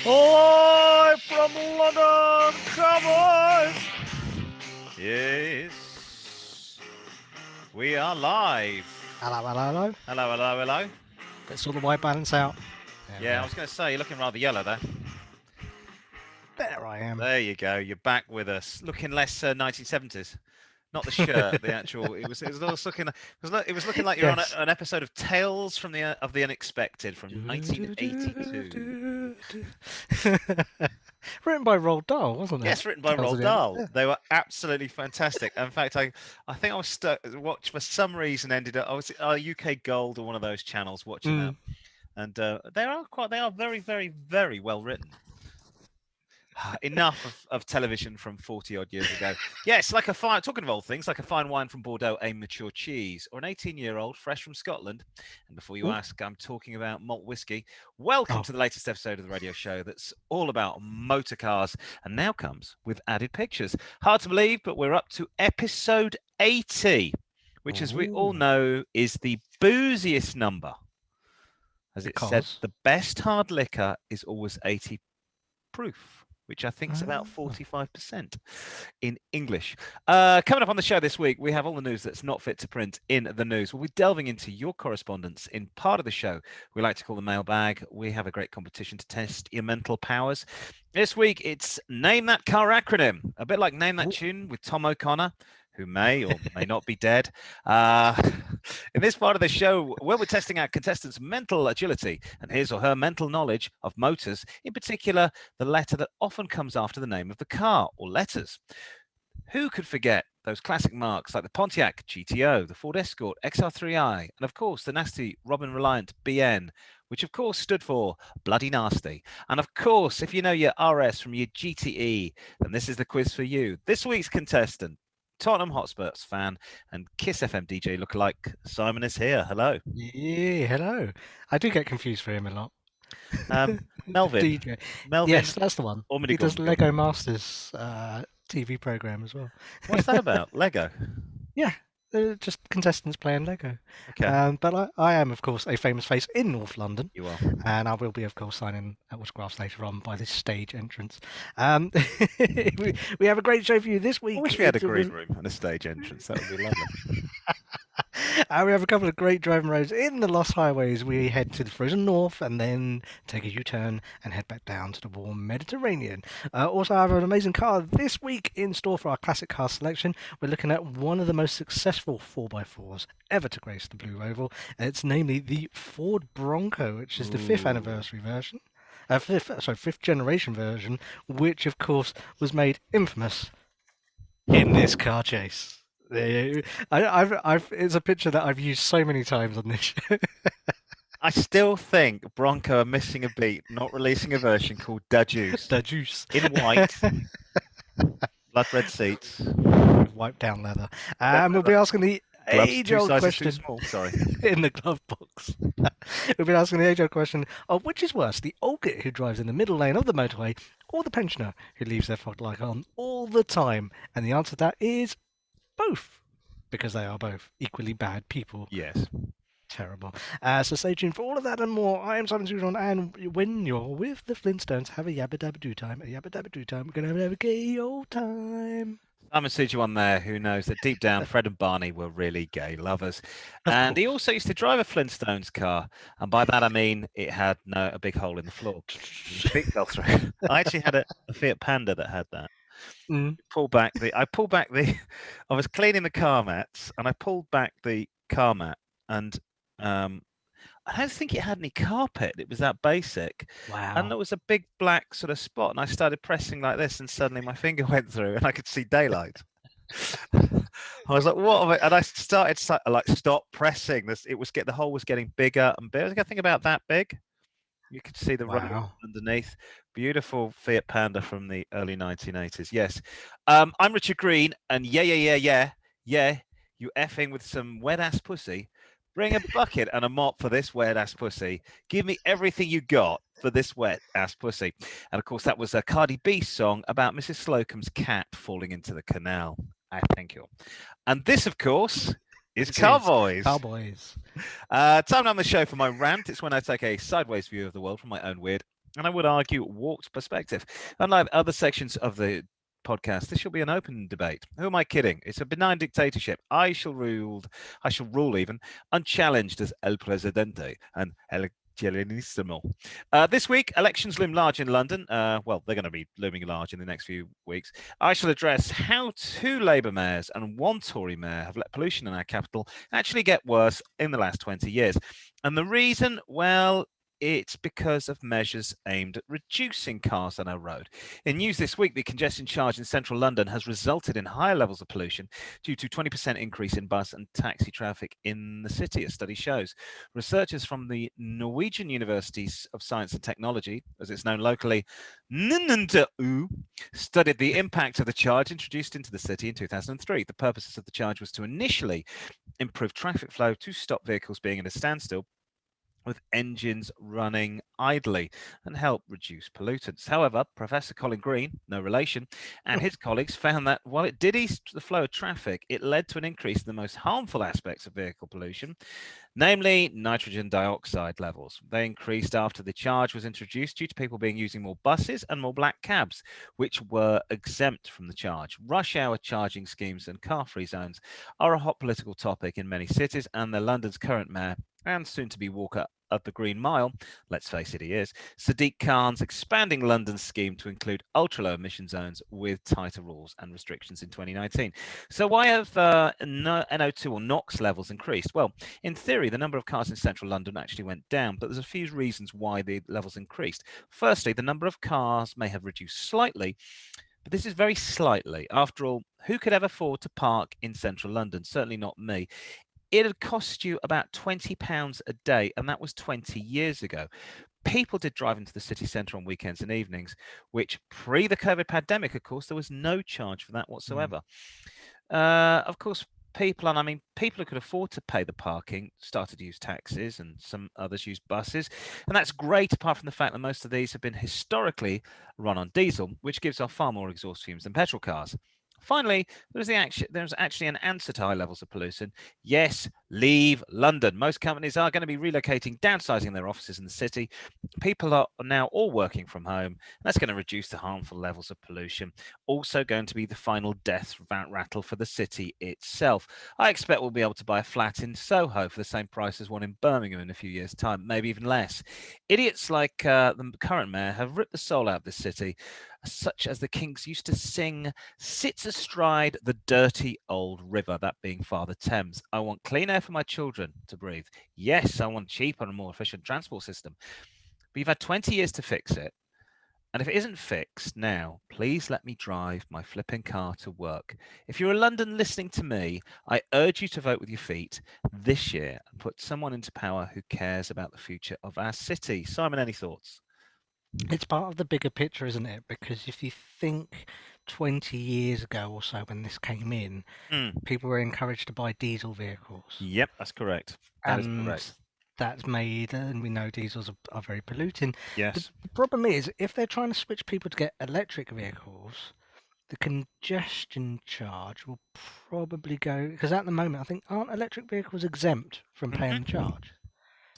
Live from London, Car-Boyz! Yes, we are live. Hello, hello, hello. Hello, hello, hello. Let's sort the white balance out. Yeah, I was going to say, you're looking rather yellow there. There I am. There you go. You're back with us. Looking less 1970s. Not the shirt, the actual. It was looking. It was looking like you're Yes. on an episode of Tales from the Unexpected from 1982. Written by Roald Dahl, wasn't it? Yes, written by Tells Roald it Dahl. yeah. They were absolutely fantastic. In fact, I think I was stuck. Watch for some reason ended up. I was UK Gold or one of those channels watching that, and they are very, very, very well written. Enough of television from 40 odd years ago. Yes, like talking of old things, like a fine wine from Bordeaux, a mature cheese, or an 18-year-old fresh from Scotland. And before you ask, I'm talking about malt whiskey. Welcome to the latest episode of the radio show that's all about motor cars and now comes with added pictures. Hard to believe, but we're up to episode 80, which, as we all know, is the booziest number. As it said, the best hard liquor is always 80 proof, which I think is about 45% in English. Coming up on the show this week, we have all the news that's not fit to print in the news. We'll be delving into your correspondence in part of the show we like to call the mailbag. We have a great competition to test your mental powers. This week, it's Name That Car acronym, a bit like Name That Tune with Tom O'Connor, who may or may not be dead. In this part of the show, we're testing our contestants' mental agility and his or her mental knowledge of motors, in particular, the letter that often comes after the name of the car, or letters. Who could forget those classic marks like the Pontiac GTO, the Ford Escort XR3i, and of course the nasty Robin Reliant BN, which of course stood for Bloody Nasty. And of course, if you know your RS from your GTE, then this is the quiz for you. This week's contestant, Tottenham Hotspurs fan and Kiss FM DJ lookalike, Simon is here. Hello. Yeah, hello. I do get confused for him a lot. Melvin. DJ. Melvin. Yes, that's the one. He does Lego Masters TV program as well. What's that about? Lego? Yeah. Just contestants playing Lego. Okay. But I am, of course, a famous face in North London. You are. And I will be, of course, signing autographs later on by this stage entrance. We have a great show for you this week. I wish we had a green room and a stage entrance. That would be lovely. We have a couple of great driving roads in the Lost Highways. We head to the frozen north and then take a U-turn and head back down to the warm Mediterranean. Also, I have an amazing car this week in store for our classic car selection. We're looking at one of the most successful 4x4s ever to grace the Blue Oval. It's namely the Ford Bronco, which is the fifth anniversary version. Fifth generation version, which of course was made infamous in this car chase. It's a picture that I've used so many times on this show. I still think Bronco are missing a beat, not releasing a version called Da Juice. Da Juice. In white. Blood red seats. Wiped down leather. And we'll be asking the age-old question. Sorry. In the glove box. We'll be asking the age-old question of which is worse, the old git who drives in the middle lane of the motorway or the pensioner who leaves their fog light on all the time? And the answer to that is both, because they are both equally bad people. Yes. Terrible. So stay tuned for all of that and more. I am Simon Susan, and when you're with the Flintstones, have a yabba dabba doo time. A yabba dabba doo time. We're going to have a gay old time. Simon Sujuan there, who knows that deep down Fred and Barney were really gay lovers. And he also used to drive a Flintstones car. And by that I mean it had a big hole in the floor. Feet fell through. I actually had a Fiat Panda that had that. I was cleaning the car mats and I pulled back the car mat and I don't think it had any carpet. It was that basic. Wow. And there was a big black sort of spot and I started pressing like this and suddenly my finger went through and I could see daylight. I was like, what? And I started like, stop pressing this. The hole was getting bigger and bigger. I think about that big. You could see the road underneath. Beautiful Fiat Panda from the early 1980s. Yes. I'm Richard Green, and yeah, you effing with some wet-ass pussy. Bring a bucket and a mop for this wet-ass pussy. Give me everything you got for this wet-ass pussy. And, of course, that was a Cardi B song about Mrs. Slocum's cat falling into the canal. I thank you. And this, of course... It's Car-Boyz. Car-Boyz. Time on the show for my rant. It's when I take a sideways view of the world from my own weird and I would argue warped perspective. Unlike other sections of the podcast, this shall be an open debate. Who am I kidding? It's a benign dictatorship. I shall rule even unchallenged as El Presidente and El Generalissimo. This week, elections loom large in London. Well, they're going to be looming large in the next few weeks. I shall address how two Labour mayors and one Tory mayor have let pollution in our capital actually get worse in the last 20 years. And the reason, well, it's because of measures aimed at reducing cars on our road. In news this week, the congestion charge in central London has resulted in higher levels of pollution due to 20% increase in bus and taxi traffic in the city, a study shows. Researchers from the Norwegian Universities of Science and Technology, as it's known locally, NNTU, studied the impact of the charge introduced into the city in 2003. The purpose of the charge was to initially improve traffic flow to stop vehicles being at a standstill with engines running idly and help reduce pollutants. However, Professor Colin Green, no relation, and his colleagues found that while it did ease the flow of traffic, it led to an increase in the most harmful aspects of vehicle pollution, namely nitrogen dioxide levels. They increased after the charge was introduced due to people being using more buses and more black cabs, which were exempt from the charge. Rush hour charging schemes and car-free zones are a hot political topic in many cities, and the London's current mayor and soon to be walker of the Green Mile, let's face it, he is, Sadiq Khan's expanding London's scheme to include ultra low emission zones with tighter rules and restrictions in 2019. So, why have NO2 or NOx levels increased? Well, in theory, the number of cars in central London actually went down, but there's a few reasons why the levels increased. Firstly, the number of cars may have reduced slightly, but this is very slightly. After all, who could ever afford to park in central London? Certainly not me. It'd cost you about £20 a day, and that was 20 years ago. People did drive into the city centre on weekends and evenings, which pre the COVID pandemic, of course, there was no charge for that Mm. whatsoever. Of course, people who could afford to pay the parking started to use taxis, and some others used buses. And that's great, apart from the fact that most of these have been historically run on diesel, which gives off far more exhaust fumes than petrol cars. Finally, there's actually an answer to high levels of pollution. Yes, leave London. Most companies are going to be relocating, downsizing their offices in the city. People are now all working from home. That's going to reduce the harmful levels of pollution. Also, going to be the final death rattle for the city itself. I expect we'll be able to buy a flat in Soho for the same price as one in Birmingham in a few years' time, maybe even less. Idiots like the current mayor have ripped the soul out of this city, such as the Kinks used to sing, sits astride the dirty old river, that being Father Thames. I want clean air for my children to breathe. Yes, I want cheaper and more efficient transport system. But you've had 20 years to fix it. And if it isn't fixed now, please let me drive my flipping car to work. If you're a London listening to me, I urge you to vote with your feet this year and put someone into power who cares about the future of our city. Simon, any thoughts? It's part of the bigger picture, isn't it? Because if you think 20 years ago or so when this came in, Mm, people were encouraged to buy diesel vehicles. yep, that's correct. That is And correct. that's made, and we know diesels are very polluting. Yes. The problem is, if they're trying to switch people to get electric vehicles, the congestion charge will probably go, because at the moment, I think, aren't electric vehicles exempt from paying the Hmm. charge?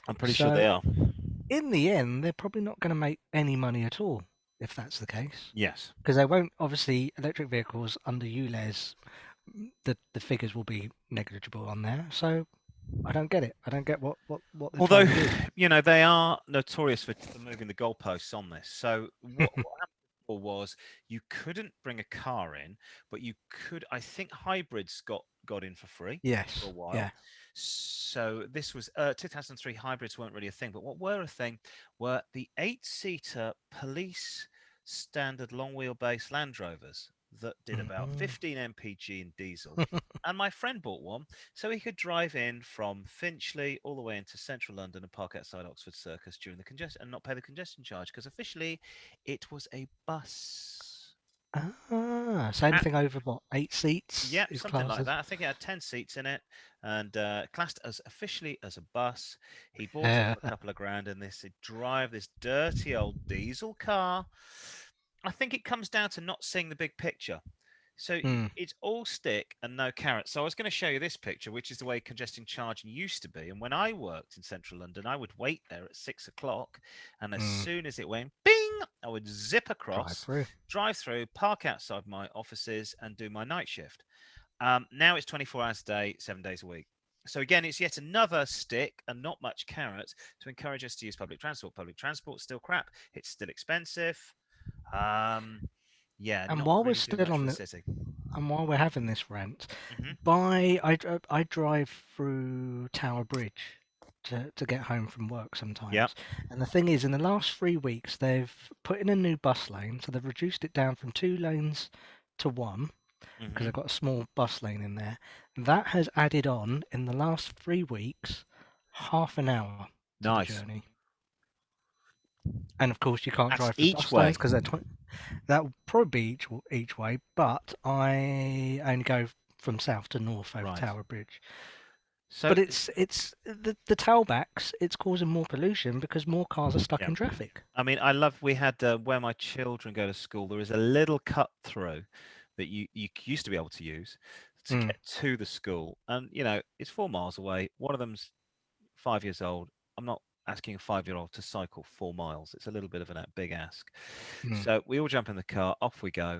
I'm pretty sure they So are. in the end, they're probably not going to make any money at all if that's the case. Yes. Because they won't, obviously, electric vehicles under ULEZ, the figures will be negligible on there. So I don't get it. I don't get what they're Although, trying to do. they are notorious for moving the goalposts on this. So what happened before was you couldn't bring a car in, but you could. I think hybrids got in for free for a Yes. while. Yeah. So this was 2003. Hybrids weren't really a thing, but what were a thing were the eight-seater police standard long wheelbase Land Rovers that did about Hmm. 15 mpg in diesel. And my friend bought one so he could drive in from Finchley all the way into central London and park outside Oxford Circus during the congestion and not pay the congestion charge because officially it was a bus. So Ah, anything over what, 8 seats yeah, is something classed like as. that. I think it had 10 seats in it and classed as officially as a bus. He bought it Yeah. for a couple of grand and this drive this dirty old diesel car. I think it comes down to not seeing the big picture. So Mm, it's all stick and no carrot. So I was going to show you this picture, which is the way congestion charging used to be. And when I worked in central London, I would wait there at 6 o'clock. And as mm. soon as it went bing, I would zip Drive across, through. drive through, park outside my offices, and do my night shift. Now it's 24 hours a day, 7 days a week. So again, it's yet another stick and not much carrot to encourage us to use public transport. Public transport's still crap. It's still expensive. Um, yeah, And not while we're really doing still much for on the the, city. and while we're having this rant, Hmm. I drive through Tower Bridge to get home from work Yeah. sometimes. And the thing is, in the last 3 weeks, they've put in a new bus lane, so they've reduced it down from 2 lanes to one because Hmm. they've got a small bus lane in there. That has added on in the last 3 weeks half an hour to the Nice. journey. And of course, you can't That's drive through each bus lanes way. because that will probably be each way. But I only go from south to north over Right. Tower Bridge. So, But it's the tailbacks. It's causing more pollution because more cars are stuck yeah. in traffic. I mean, I love we had where my children go to school. There is a little cut through that you used to be able to use to Mm, get to the school, and it's 4 miles away. One of them's 5 years old. I'm not asking a 5-year-old to cycle 4 miles. It's a little bit of a big ask. mm, So we all jump in the car, off we go.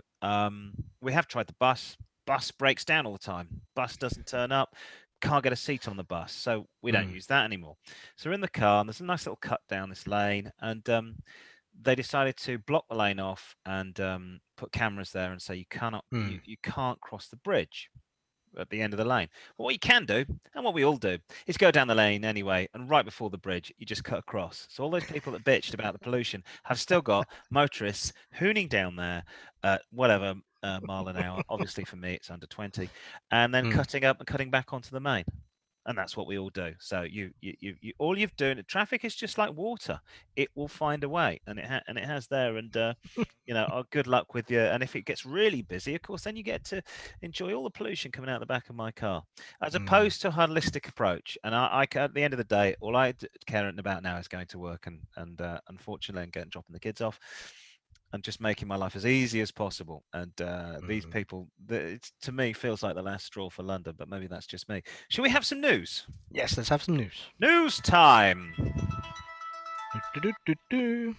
We have tried the bus. Bus breaks down all the time. Bus doesn't turn up. Can't get a seat on the bus, so we don't mm, use that anymore. So we're in the car, and there's a nice little cut down this lane, and they decided to block the lane off and put cameras there and say mm, you can't cross the bridge at the end of the lane. But what you can do, and what we all do, is go down the lane anyway, and right before the bridge, you just cut across. So all those people that bitched about the pollution have still got motorists hooning down there at whatever mile an hour. Obviously, for me, it's under 20, and then mm, cutting up and cutting back onto the main. And that's what we all do. So all you've done. Traffic is just like water; it will find a way, and it has there. And good luck with you. And if it gets really busy, of course, then you get to enjoy all the pollution coming out the back of my car, as mm, opposed to a holistic approach. And at the end of the day, all I care about now is going to work and unfortunately, and dropping the kids off. And just making my life as easy as possible. And these mm. people, it to me feels like the last straw for London, but maybe that's just me. Shall we have some news? Yes, let's have some news. News time. Do, do, do, do, do.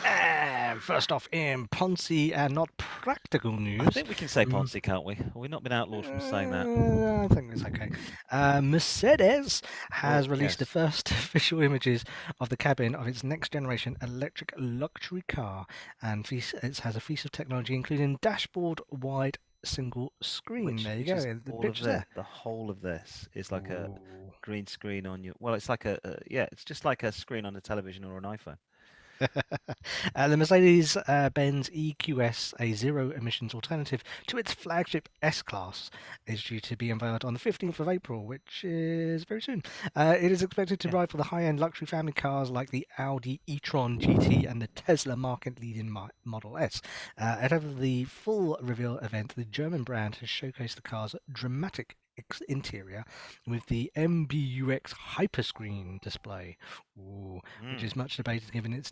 And first off, in Ponzi and not practical I news, think we can say Ponzi, can't we? We've not been outlawed from saying that. I think it's okay. Mercedes Oh, has released the yes. first official images of the cabin of its next generation electric luxury car, and it has a piece of technology including dashboard wide single screen. There you Which is go. The all of pictures this. there. The whole of this is like a Ooh. green screen on your. Well, it's like yeah, it's just like a screen on a television or an iPhone. The Mercedes-Benz EQS, a zero-emissions alternative to its flagship S-Class, is due to be unveiled on the 15th of April, which is very soon. It is expected to Yeah. rival the high-end luxury family cars like the Audi e-tron GT and the Tesla market-leading Model S. Ahead of the full reveal event, the German brand has showcased the car's dramatic interior with the MBUX Hyperscreen display. Ooh, which Mm. is much debated given its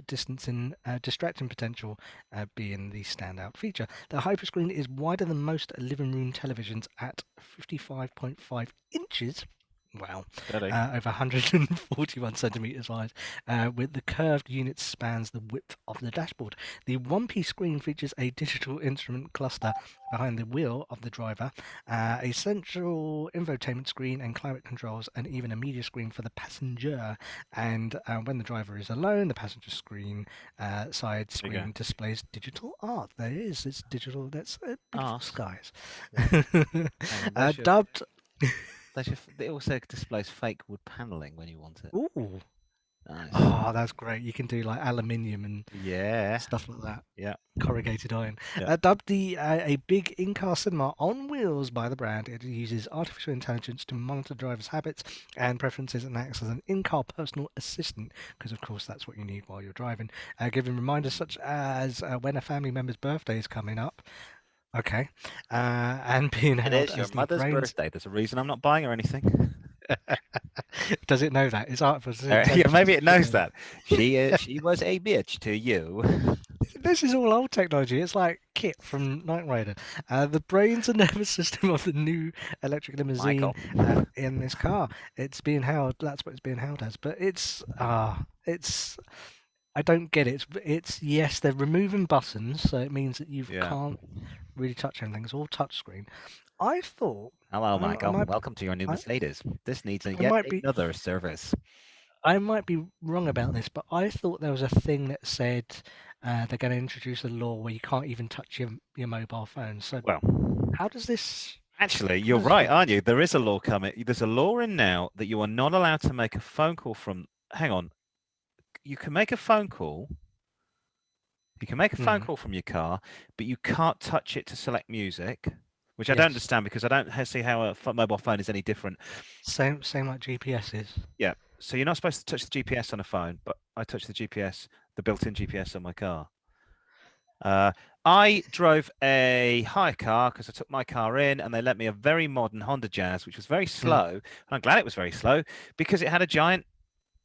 distance and distracting potential being the standout feature. The hyperscreen is wider than most living room televisions at 55.5 inches. Wow, Steady. over 141 centimeters wide, with the curved unit spans the width of the dashboard. The one-piece screen features a digital instrument cluster behind the wheel of the driver, a central infotainment screen and climate controls, and even a media screen for the passenger. And when the driver is alone, the passenger screen side There you go. screen displays digital art. There it is. It's digital. That's beautiful Arse. skies. Yeah. Hang on. Dubbed. They also displays fake wood paneling when you want it. Ooh. Nice. Oh, that's great. You can do like aluminium and Yeah. stuff like that. Yeah. Corrugated iron. Yeah. Dubbed a big in-car cinema on wheels by the brand, it uses artificial intelligence to monitor drivers' habits and preferences and acts as an in-car personal assistant, because of course that's what you need while you're driving. Giving reminders Mm. such as when a family member's birthday is coming up. Okay. And being It hailed is your as the mother's brains. birthday. There's a reason I'm not buying her anything. Does it know that? It's artful Yeah, intelligence. maybe it It should knows know that. that. She was a bitch to you. This is all old technology. It's like Kit from Knight Rider. The brains and nervous system of the new electric limousine Michael. in this car. It's being held. That's what it's being held as. But it's. I don't get it. It's yes, they're removing buttons, so it means that you Yeah. can't really touch anything. It's all touchscreen. I thought Hello, I Michael. might Welcome to your new I, Mercedes. This needs I yet might be another service. I might be wrong about this, but I thought there was a thing that said they're going to introduce a law where you can't even touch your mobile phone. So Well, how does this actually, how you're does this right, work? aren't you? There is a law coming. There's a law in now that you are not allowed to make a phone call from. Hang on. You can make a phone call. You can make a phone Hmm. call from your car, but you can't touch it to select music, which I don't Yes. understand because I don't see how a mobile phone is any different. Same like GPS is. Yeah. So you're not supposed to touch the GPS on a phone, but I touch the GPS, the built-in GPS on my car. I drove a hire car because I took my car in and they lent me a very modern Honda Jazz, which was very Mm. slow. And I'm glad it was very slow because it had a giant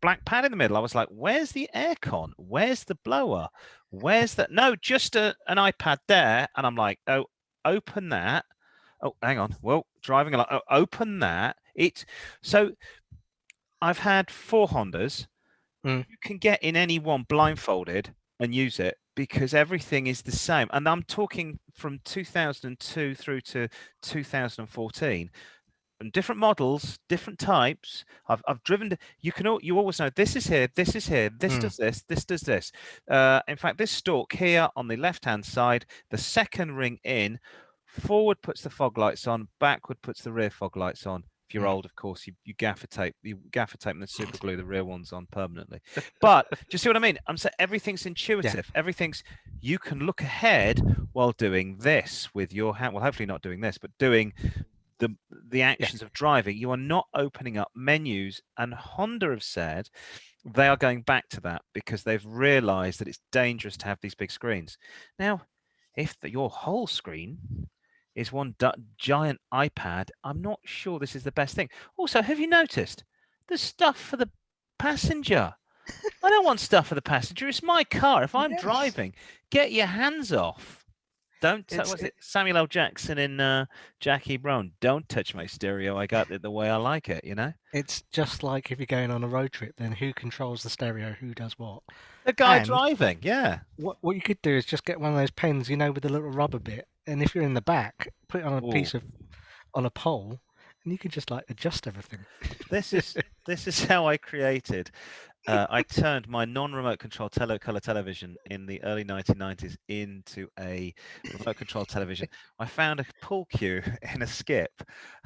black pad in the middle. I was like, where's the aircon? Where's the blower? Where's that? No, just an iPad there. And I'm like, oh, open that. Oh, hang on. Well, driving along. Oh, open that. So I've had four Hondas. Mm. You can get in any one blindfolded and use it because everything is the same. And I'm talking from 2002 through to 2014, and different models, different types. I've driven. You always know this is here, this is here, Mm. this does this. In fact, this stalk here on the left hand side, the second ring in, forward puts the fog lights on, backward puts the rear fog lights on. If you're Mm. old, of course, you gaffer tape and then super glue the rear ones on permanently. But do you see what I mean? I'm saying everything's Yeah. intuitive. Everything's you can look ahead while doing this with your hand. Well, hopefully not doing this, but doing the the Yeah. actions of driving. You are not opening up menus, and Honda have said they are going back to that because they've realized that it's dangerous to have these big screens. Now, if your whole screen is one giant iPad, I'm not sure this is the best thing. Also, have you noticed the stuff for the passenger? I don't want stuff for the passenger. It's my car. If I'm Yes. driving, get your hands off. Don't It's was it, it Samuel L. Jackson in Jackie Brown? Don't touch my stereo. I got it the way I like it. You know, it's just like if you're going on a road trip, then who controls the stereo? Who does what? the guy And driving. Yeah. what you could do is just get one of those pens, with the little rubber bit, and if you're in the back, put it on a Oh, piece of on a pole, and you can just like adjust everything. this is this is how I created. I turned my non-remote control color television in the early 1990s into a remote control television. I found a pool cue in a skip,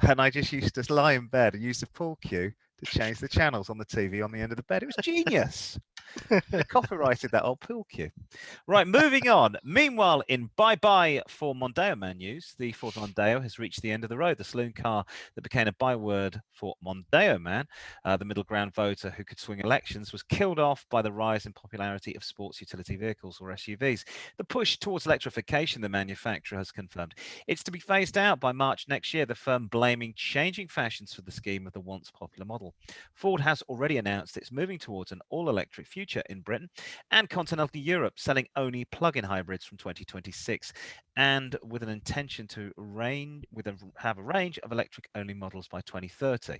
and I just used to lie in bed and use the pool cue to change the channels on the TV on the end of the bed. It was genius. They copyrighted that old pool cue. Right, moving on. Meanwhile, in bye-bye for Mondeo Man news, the Ford Mondeo has reached the end of the road. The saloon car that became a byword for Mondeo Man, the middle ground voter who could swing elections, was killed off by the rise in popularity of sports utility vehicles, or SUVs. The push towards electrification, the manufacturer has confirmed. It's to be phased out by March next year, the firm blaming changing fashions for the scheme of the once popular model. Ford has already announced it's moving towards an all-electric future in Britain and continental Europe, selling only plug-in hybrids from 2026, and with an intention to have a range of electric-only models by 2030.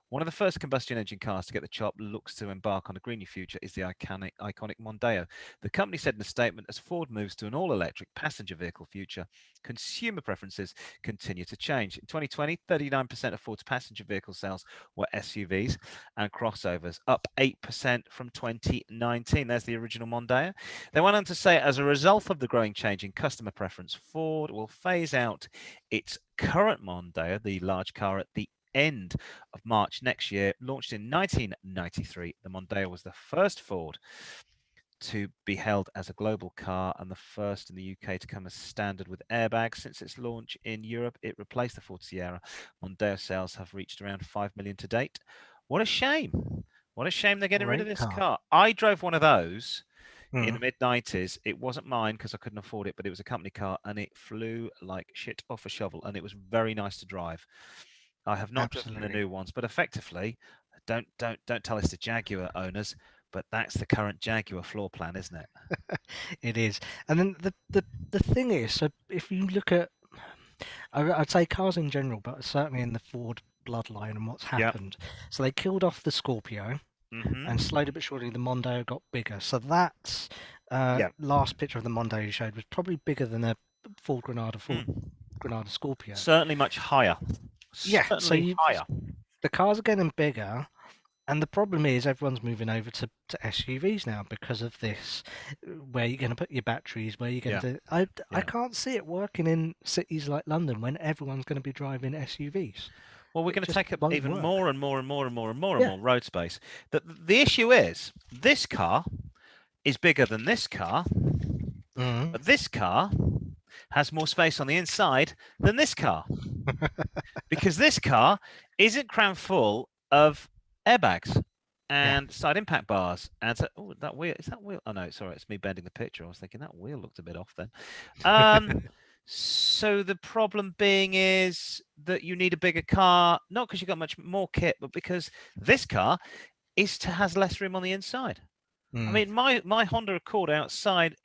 One of the first combustion engine cars to get the chop looks to embark on a greener future is the iconic Mondeo. The company said in a statement, as Ford moves to an all-electric passenger vehicle future, consumer preferences continue to change. In 2020, 39% of Ford's passenger vehicle sales were SUVs and crossovers, up 8% from 2019. There's the original Mondeo. They went on to say, as a result of the growing change in customer preference, Ford will phase out its current Mondeo, the large car, at the end of March next year. Launched in 1993, the Mondeo was the first Ford to be held as a global car and the first in the UK to come as standard with airbags. Since its launch in Europe, it replaced the Ford Sierra. Mondeo sales have reached around 5 million to date. What a shame. What a shame they're getting rid of Great this car. car. I drove one of those in Mm, the mid-90s. It wasn't mine because I couldn't afford it, but it was a company car, and it flew like shit off a shovel, and it was very nice to drive. I have not driven the absolutely. new ones, but effectively, don't tell us the Jaguar owners, but that's the current Jaguar floor plan, isn't it? It is. And then the thing is, so if you look at, I'd say cars in general, but certainly in the Ford bloodline and what's Yep. happened. So they killed off the Scorpio, and Mm-hmm. slowly but surely the Mondeo got bigger. So that Yep. last picture of the Mondeo you showed was probably bigger than a Ford Mm. Granada Scorpio. Certainly much higher. Yeah. So Certainly higher. the cars are getting bigger, and the problem is everyone's moving over to SUVs now because of this. Where you're going to put your batteries? Where you're going Yeah. to? I Yeah. can't see it working in cities like London when everyone's going to be driving SUVs. Well, we're It going to just take up won't even work. more and more and more and more and more and Yeah. more road space. The issue is this car is bigger than this car, Mm. but this car has more space on the inside than this car because this car isn't crammed full of airbags Yeah. and side impact bars. And so, oh, that wheel is that wheel? Oh no, sorry, it's me bending the picture. I was thinking that wheel looked a bit off then. So the problem being is that you need a bigger car, not because you've got much more kit, but because this car has less room on the inside. I Mm. mean, my Honda Accord outside,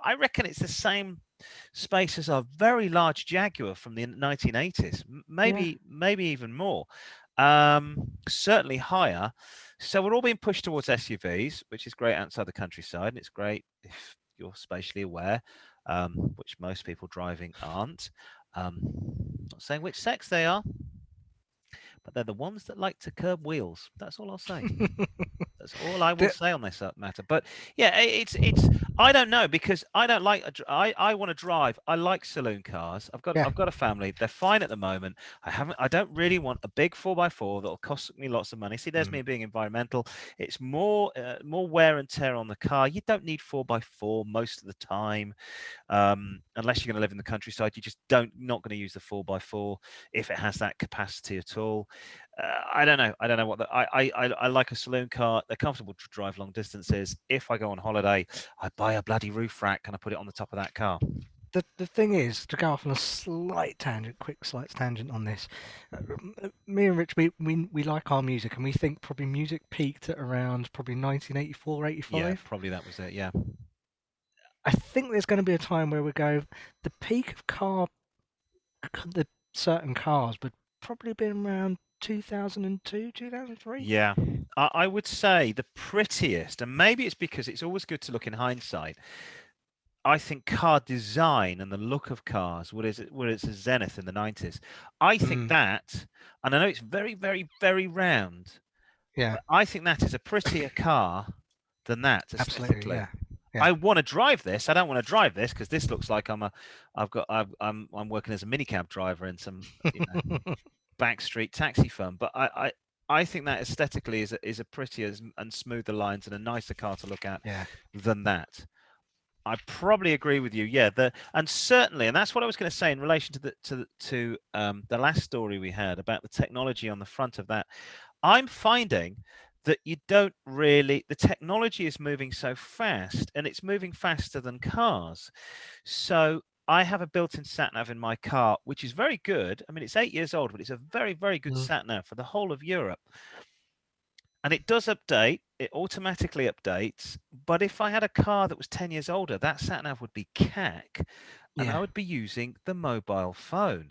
I reckon it's the same space as a very large Jaguar from the 1980s, Yeah. maybe even more, certainly higher. So we're all being pushed towards SUVs, which is great outside the countryside, and it's great if you're spatially aware, which most people driving aren't. Not saying which sex they are, but they're the ones that like to curb wheels. That's all I'll say. That's all I will The- say on this matter. But yeah, it's I don't know because I don't like I want to drive. I like saloon cars. yeah. I've got a family. They're fine at the moment. I don't really want a big 4x4 that'll cost me lots of money. See, there's Mm. me being environmental. It's more wear and tear on the car. You don't need 4x4 most of the time. Unless you're going to live in the countryside, you just not going to use the 4x4 if it has that capacity at all. I don't know. I don't know what I like a saloon car. They're comfortable to drive long distances. If I go on holiday, I buy a bloody roof rack and I put it on the top of that car. The thing is, to go off on a quick slight tangent on this. Me and Rich, we like our music, and we think probably music peaked at around probably 1984, Yeah, 85. probably that was it. Yeah. I think there's going to be a time where we go, the peak of the certain cars would probably be around 2002, 2003. Yeah, I would say the prettiest, and maybe it's because it's always good to look in hindsight. I think car design and the look of cars, what is a zenith in the 90s. I think Mm, that, and I know it's very, very, very round, yeah, but I think that is a prettier car than that absolutely. aesthetically. Yeah, yeah. I want to drive this. I don't want to drive this because this looks like I'm working as a minicab driver in some backstreet taxi firm. But I think that aesthetically is a prettier and smoother lines and a nicer car to look at Yeah. than that. I probably agree with you. Yeah, and certainly, and that's what I was going to say in relation to the last story we had about the technology on the front of that. I'm finding that you don't really the technology is moving so fast, and it's moving faster than cars. So I have a built-in sat nav in my car, which is very good. I mean, it's 8 years old, but it's a very, very good Mm, sat nav for the whole of Europe. And it does update, it automatically updates. But if I had a car that was 10 years older, that sat nav would be CAC and I yeah. would be using the mobile phone.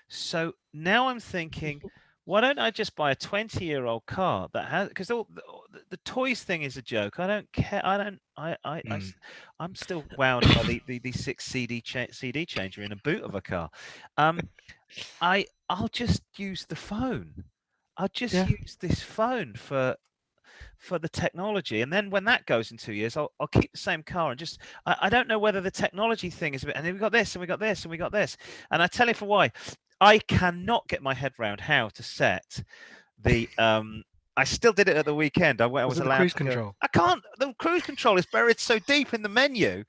So now I'm thinking, why don't I just buy a 20-year-old car that has, because the toys thing is a joke. I don't care. I don't, Mm, I'm still wowed by the six CD changer in a boot of a car. Um, I'll just use the phone. I'll just yeah. use this phone for the technology, and then when that goes in 2 years, I'll keep the same car and just I don't know whether the technology thing is a bit. And then we got this, and we got this, and we got this, and I tell you for why. I cannot get my head around how to set the. I still did it at the weekend. I Was was it the allowed cruise to go. control? I can't. The cruise control is buried so deep in the menu.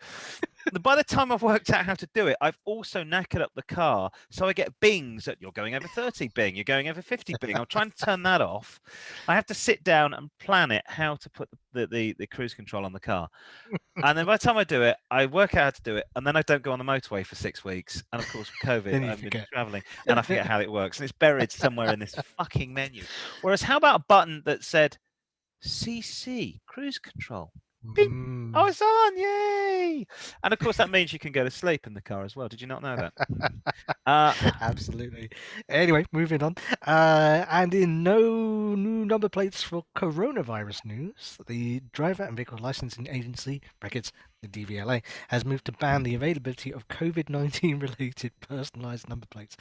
By the time I've worked out how to do it, I've also knackered up the car. So I get bings that you're going over 30 bing, you're going over 50 bing. I'm trying to turn that off. I have to sit down and plan it how to put the cruise control on the car. And then by the time I do it, I work out how to do it, and then I don't go on the motorway for 6 weeks. And of course, with COVID, Then you I've been forget. traveling, and I forget how it works, and it's buried somewhere in this fucking menu. Whereas, how about a button that said CC cruise control? Beep. Oh, Mm. it's on! Yay! And of course, that means you can go to sleep in the car as well. Did you not know that? Uh, Absolutely. Anyway, moving on. And in no new number plates for coronavirus news, the Driver and Vehicle Licensing Agency (brackets the DVLA) has moved to ban the availability of COVID-19 related personalised number plates.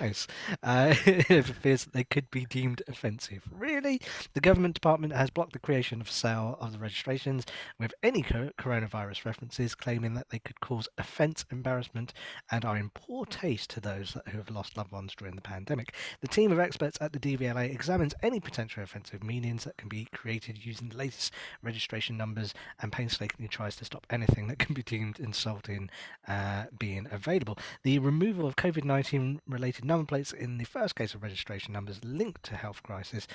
Nice. It fears that they could be deemed offensive. Really? The government department has blocked the creation of sale of the registrations with any coronavirus references, claiming that they could cause offence, embarrassment, and are in poor taste to those who have lost loved ones during the pandemic. The team of experts at the DVLA examines any potential offensive meanings that can be created using the latest registration numbers and painstakingly tries to stop anything that can be deemed insulting being available. The removal of COVID-19 related number plates in the first case of registration numbers linked to health crisis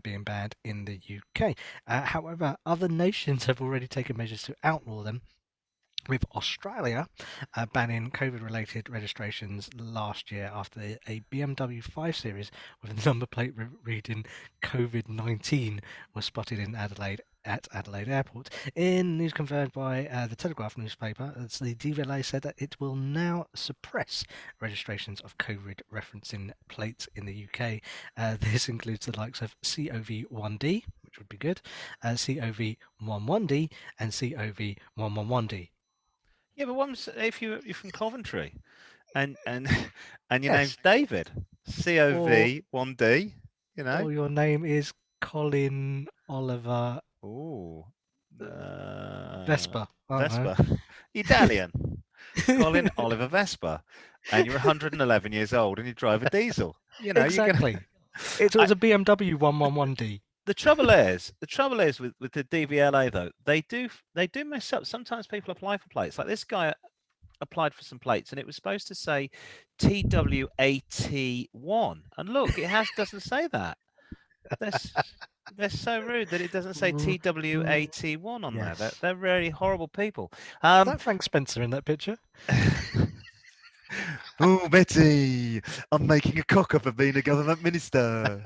being banned in the UK. However, other nations have already taken measures to outlaw them, with Australia banning COVID-related registrations last year after a BMW 5 Series with a number plate reading COVID-19 was spotted in Adelaide at Adelaide Airport. In news confirmed by the Telegraph newspaper, the DVLA said that it will now suppress registrations of COVID referencing plates in the UK. This includes the likes of COV1D, which would be good, COV11D, and COV111D. yeah, but if you're from Coventry, and and your name's Yes. David, Or COV1D, your name is Colin Oliver Oh, Vespa. I don't know. Vespa, Italian. Colin Oliver Vespa, and you're 111 years old and you drive a diesel. You're gonna. Exactly. It I, was a BMW 111D. the trouble is with the DVLA though, they do mess up. Sometimes people apply for plates. Like this guy applied for some plates, and it was supposed to say TW81, and look, doesn't say that. That's they're so rude that it doesn't say TW81 on there. They're, Yes. they're really horrible people. Is that Frank Spencer in that picture? Oh, Betty, I'm making a cock up of being a government minister.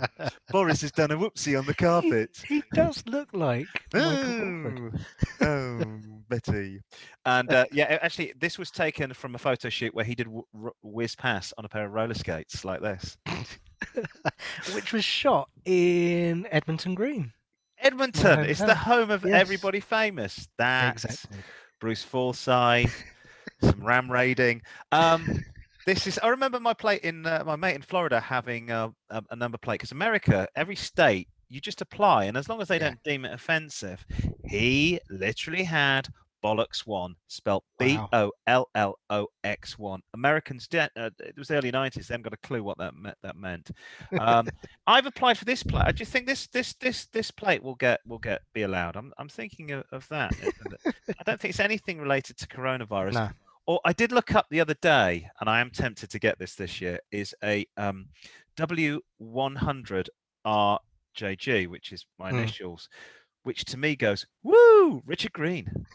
Boris has done a whoopsie on the carpet. He does look like Michael Crawford. Oh, Betty. And actually, this was taken from a photo shoot where he did whiz pass on a pair of roller skates like this. Which was shot in Edmonton Green. Edmonton, it's the home of Yes. everybody famous. That's Exactly. Bruce Forsyth, some ram raiding. I remember my mate in Florida having a number plate, because America, every state, you just apply, and as long as they don't deem it offensive, he literally had bollocks one, spelt Wow. BOLLOX1. Americans, it was the early 90s, they haven't got a clue what that meant. I've applied for this plate. I just think this plate will be allowed. I'm thinking of that. I don't think it's anything related to coronavirus. No. Or I did look up the other day, and I am tempted to get this year, is a W100RJG, which is my initials, which to me goes, woo, Richard Green.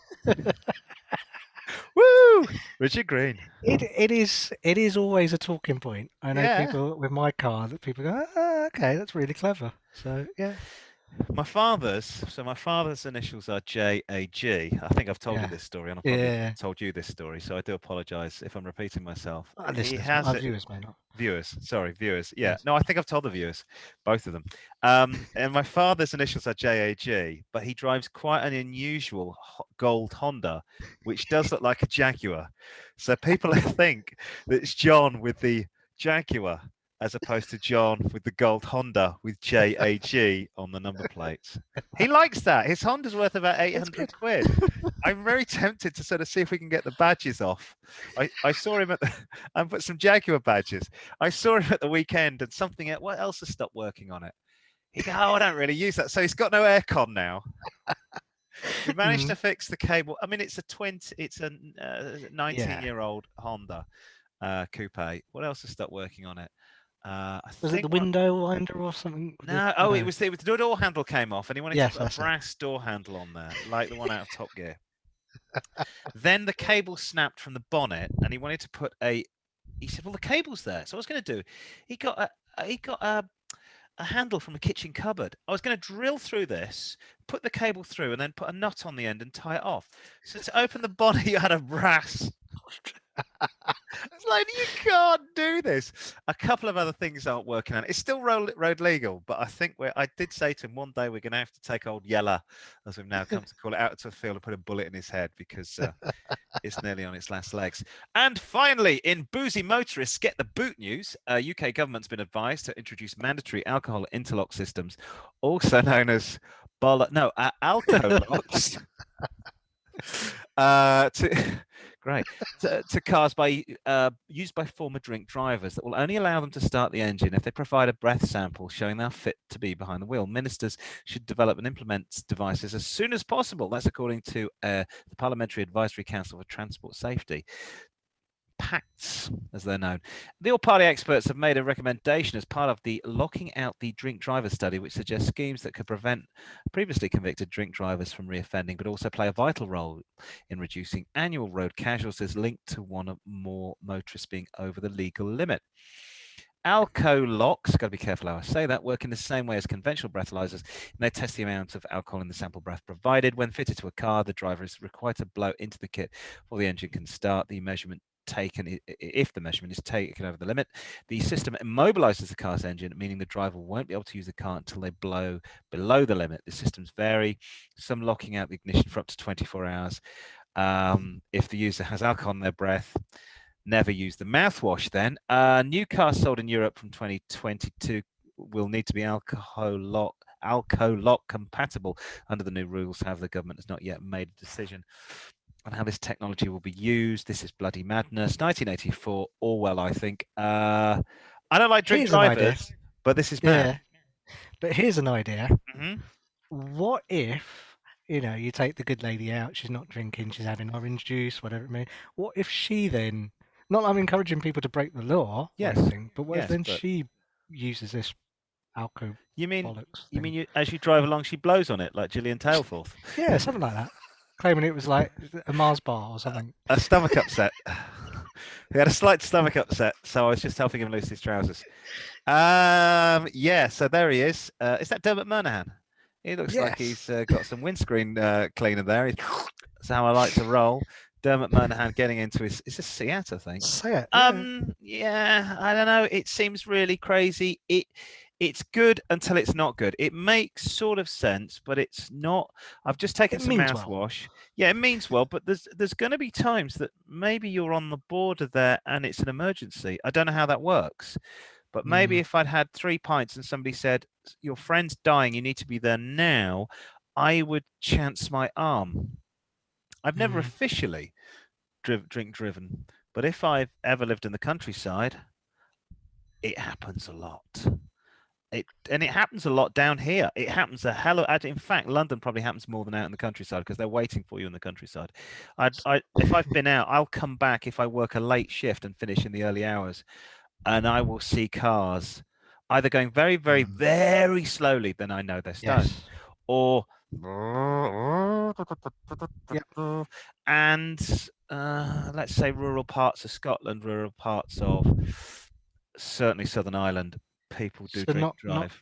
Woo, Richard Green. It is always a talking point. I know people with my car that people go, okay, that's really clever. So yeah. My father's initials are JAG. I think I've told you this story, and I've probably told you this story, so I do apologise if I'm repeating myself. He has our viewers may not. Viewers. Yeah. Yes. No, I think I've told the viewers, both of them. And my father's initials are JAG, but he drives quite an unusual gold Honda, which does look like a Jaguar. So people think that it's John with the Jaguar, as opposed to John with the gold Honda with JAG on the number plates. He likes that. His Honda's worth about 800 quid. I'm very tempted to sort of see if we can get the badges off. I saw him and put some Jaguar badges. I saw him at the weekend, and what else has stopped working on it? He goes, I don't really use that. So he's got no aircon now. We managed Mm, to fix the cable. I mean, it's a yeah. 19-year-old Honda coupe. What else has stopped working on it? I Was it the think what. window winder or something? No, I oh, know. it was the door handle came off, and he wanted to Yes, put a that's it. brass door handle on there, like the one out of Top Gear. Then the cable snapped from the bonnet, and he wanted to put a. He said, "Well, the cable's there." So I was going to do. He got a handle from a kitchen cupboard. I was going to drill through this, put the cable through, and then put a nut on the end and tie it off. So to open the bonnet, you had a brass. It's like you can't do this. A couple of other things aren't working out. It's still road legal, but I think I did say to him one day we're going to have to take old Yeller, as we've now come to call it, out to the field and put a bullet in his head because it's nearly on its last legs. And finally, in boozy motorists get the boot news, UK government's been advised to introduce mandatory alcohol interlock systems, also known as alco locks. To great to cars by used by former drink drivers that will only allow them to start the engine if they provide a breath sample showing they're fit to be behind the wheel. Ministers should develop and implement devices as soon as possible. That's according to the Parliamentary Advisory Council for Transport Safety. PACTS, as they're known. The all-party experts have made a recommendation as part of the Locking Out the Drink Driver study, which suggests schemes that could prevent previously convicted drink drivers from reoffending, but also play a vital role in reducing annual road casualties linked to one or more motorists being over the legal limit. Alco locks, got to be careful how I say that, work in the same way as conventional breathalyzers, and they test the amount of alcohol in the sample breath provided. When fitted to a car, the driver is required to blow into the kit before the engine can start. The measurement taken, if the measurement is taken over the limit, the system immobilizes the car's engine, meaning the driver won't be able to use the car until they blow below the limit. The systems vary, some locking out the ignition for up to 24 hours. If the user has alcohol in their breath, never use the mouthwash then. New cars sold in Europe from 2022 will need to be alco lock compatible under the new rules. However, the government has not yet made a decision on how this technology will be used. This is bloody madness. 1984, Orwell, I think. I don't like drink Here's an idea. drivers, but this is mad. Yeah, but here's an idea. Hmm. What if, you take the good lady out, she's not drinking, she's having orange juice, whatever it may. What if she then, not that I'm encouraging people to break the law or Yes, anything, but what if yes, then but she uses this alco you mean bollocks you thing? mean as you drive along, she blows on it like Gillian Tailforth? Yeah, something like that. Claiming it was like a Mars bar or something. A stomach upset. He had a slight stomach upset, so I was just helping him loose his trousers. Yeah, so there he is. Is that Dermot Murnahan? He looks like Yes. he's got some windscreen cleaner there. That's how I like to roll. Dermot Murnahan getting into his. Is this Seat, I think? Say it. Yeah. Yeah, I don't know. It seems really crazy. It's good until it's not good. It makes sort of sense, but it's not. I've just taken It some means well. mouthwash. Yeah, it means well, but there's going to be times that maybe you're on the border there and it's an emergency. I don't know how that works, but maybe Mm, if I'd had 3 pints and somebody said your friend's dying, you need to be there now, I would chance my arm. I've never mm. officially drink driven, but if I've ever lived in the countryside, it happens a lot. It happens a lot down here. It happens a hell of. In fact, London probably happens more than out in the countryside because they're waiting for you in the countryside. If I've been out, I'll come back if I work a late shift and finish in the early hours, and I will see cars either going very, very, Mm. very slowly, then I know they're stoned, Yes. or Yep. and let's say rural parts of Scotland, rural parts of certainly Southern Ireland, people do So drink not not drive.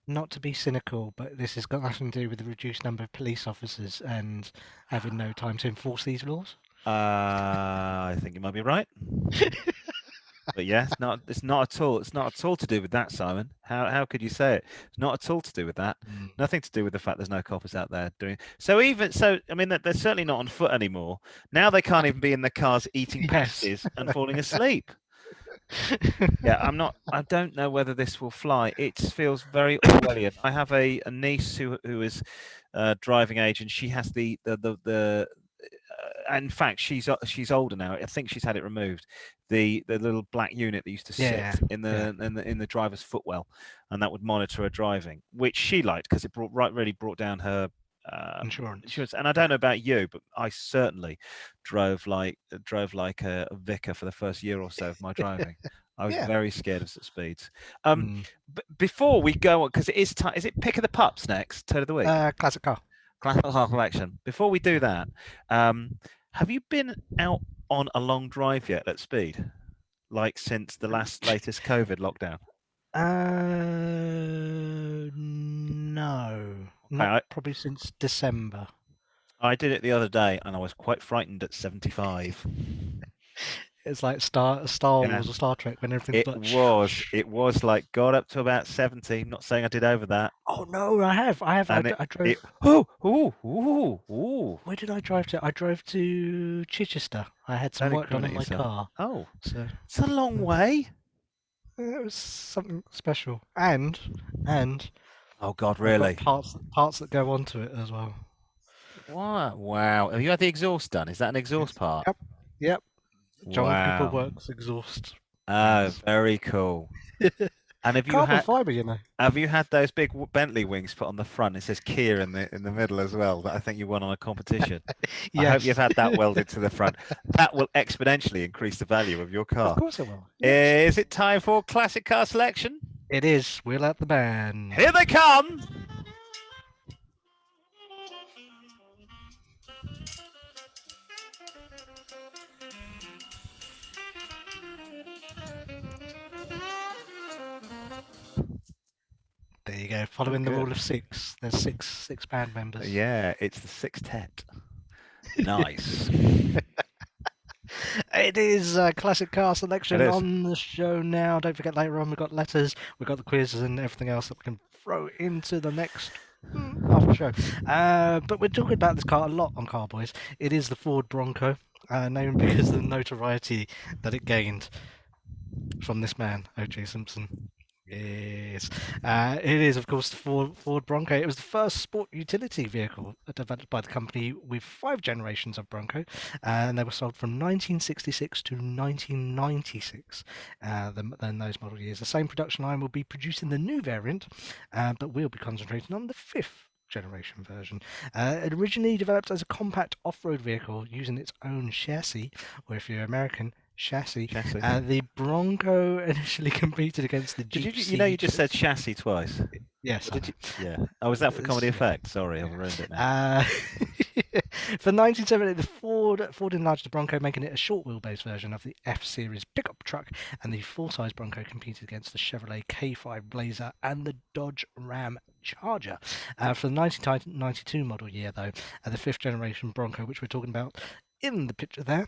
not to be cynical, but this has got nothing to do with the reduced number of police officers and having no time to enforce these laws. I think you might be right. But yeah, it's not at all. It's not at all to do with that, Simon. How could you say it? It's not at all to do with that. Mm. Nothing to do with the fact there's no coppers out there doing. So even so, I mean, they're certainly not on foot anymore. Now they can't even be in the cars eating Yes. pasties and falling asleep. Yeah, I don't know whether this will fly. It feels very Orwellian. I have a niece who is driving age, and she has the in fact, she's older now. I think she's had it removed. The little black unit that used to sit Yeah. in Yeah. the driver's footwell, and that would monitor her driving, which she liked because it really brought down her Insurance. insurance. And I don't know about you, but I certainly drove like a vicar for the first year or so of my driving. I was Yeah. very scared of such speeds. Um, Mm. Before we go on, because it is time, is it pick of the pups next? Turn of the week, Classic car. classical half election. Before we do that, um, have you been out on a long drive yet at speed? Like since the latest COVID lockdown? No, Okay, not probably since December. I did it the other day, and I was quite frightened at 75. It's like Star Yeah, Wars or Star Trek when everything's it like was. It was like got up to about 70. Not saying I did over that, oh no, I have. and I it drove. ooh. Where did I drive to? I drove to Chichester. I had some Don't work done incriminate on my yourself. car, Oh, so it's a long uh, way. it was something special. And Oh God, I've got really? parts that go onto it as well. What? Wow. Have you had the exhaust done? Is that an exhaust Yes. part? Yep. Yep. John Cooper Wow. Works exhaust Oh, wings. very cool. And Carbon fiber, you know. have you had those big Bentley wings put on the front? It says Kia in the middle as well. That I think you won on a competition. I hope you've Yes. had that welded to the front. That will exponentially increase the value of your Of car. course it will. Yes. Is it time for classic car selection? It is. Wheel out the band. Here they come. There you go. Oh, Following the good. rule of six. There's six band members. Yeah, it's the sextet. Nice. It is a classic car It selection is. on the show now. Don't forget later on we've got letters, we've got the quizzes and everything else that we can throw into the next half the show. But we're talking about this car a lot on Car-Boyz. It is the Ford Bronco, named because of the notoriety that it gained from this man, O.J. Simpson. Yes, it is, of course, the Ford Bronco. It was the first sport utility vehicle developed by the company with 5 generations of Bronco, and they were sold from 1966 to 1996. Then those model years. The same production line will be producing the new variant, but we'll be concentrating on the fifth generation version. It originally developed as a compact off-road vehicle using its own chassis, or if you're American, chassis. Chassis. The Bronco initially competed against the Did Jeep you just said Siege. chassis twice? Yes, Or I did know. you? Yeah. Oh, was that for comedy Yeah. effect? Sorry, I've ruined it now. For 1970, the Ford enlarged the Bronco, making it a short wheelbase version of the F-Series pickup truck, and the full-size Bronco competed against the Chevrolet K5 Blazer and the Dodge Ram Charger. For the 1992 model year, though, the fifth generation Bronco, which we're talking about in the picture there,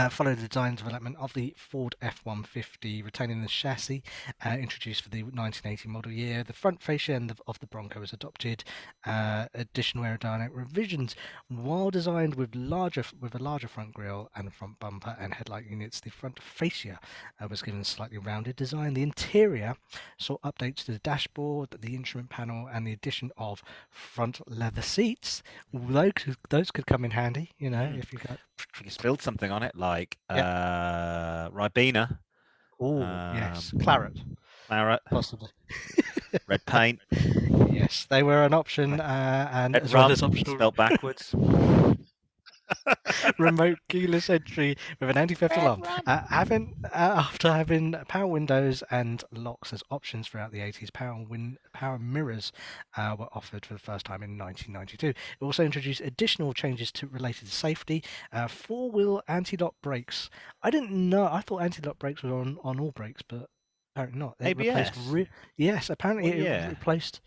followed the design development of the Ford F-150, retaining the chassis introduced for the 1980 model year. The front fascia end of the Bronco was adopted. Additional aerodynamic revisions, while designed with a larger front grille and front bumper and headlight units, the front fascia was given a slightly rounded design. The interior saw updates to the dashboard, the instrument panel, and the addition of front leather seats. Those could come in handy, if you got. You spilled something on it, like Yeah. Ribena, Oh, yes. Claret, claret, possibly. red paint, Yes, they were an option, and red as well as rum, optional spelled backwards. remote keyless entry with an anti-theft Red alarm. rum. After having power windows and locks as options throughout the 80s, power mirrors were offered for the first time in 1992. It also introduced additional changes related to safety. Four-wheel anti-lock brakes. I didn't know. I thought anti-lock brakes were on all brakes, but apparently not. It replaced. ABS. Yes, apparently Well, it yeah. replaced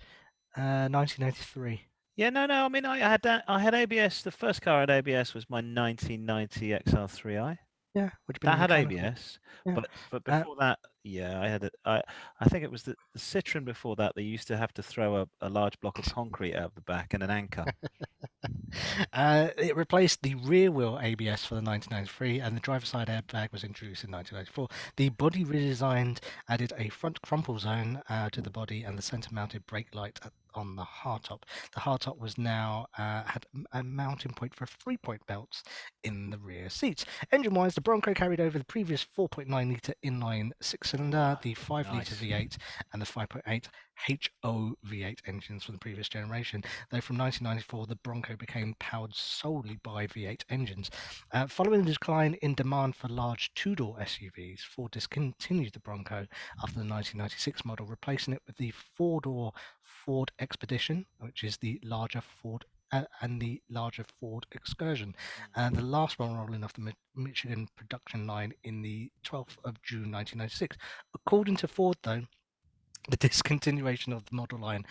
1983. Yeah, no. I mean, I had that. I had ABS. The first car I had ABS was my 1990 XR3i. Yeah, would have been That had mechanical. ABS, Yeah. but before that, yeah, I had it. I think it was the Citroen before that. They used to have to throw a large block of concrete out of the back and an anchor. It replaced the rear wheel ABS for the 1993, and the driver's side airbag was introduced in 1994. The body redesigned added a front crumple zone to the body and the center mounted brake light on the hardtop. The hardtop was now had a mounting point for 3-point belts in the rear seats. Engine-wise, the Bronco carried over the previous 4.9 litre inline 6 4-cylinder, the 5-litre Nice. V8, and the 5.8 HO V8 engines from the previous generation. Though from 1994, the Bronco became powered solely by V8 engines. Following the decline in demand for large two-door SUVs, Ford discontinued the Bronco after the 1996 model, replacing it with the four-door Ford Expedition, which is the larger Ford and the larger Ford Excursion. The Mm. last one rolling off the Michigan production line in the 12th of June 1996. According to Ford, though, the discontinuation of the model line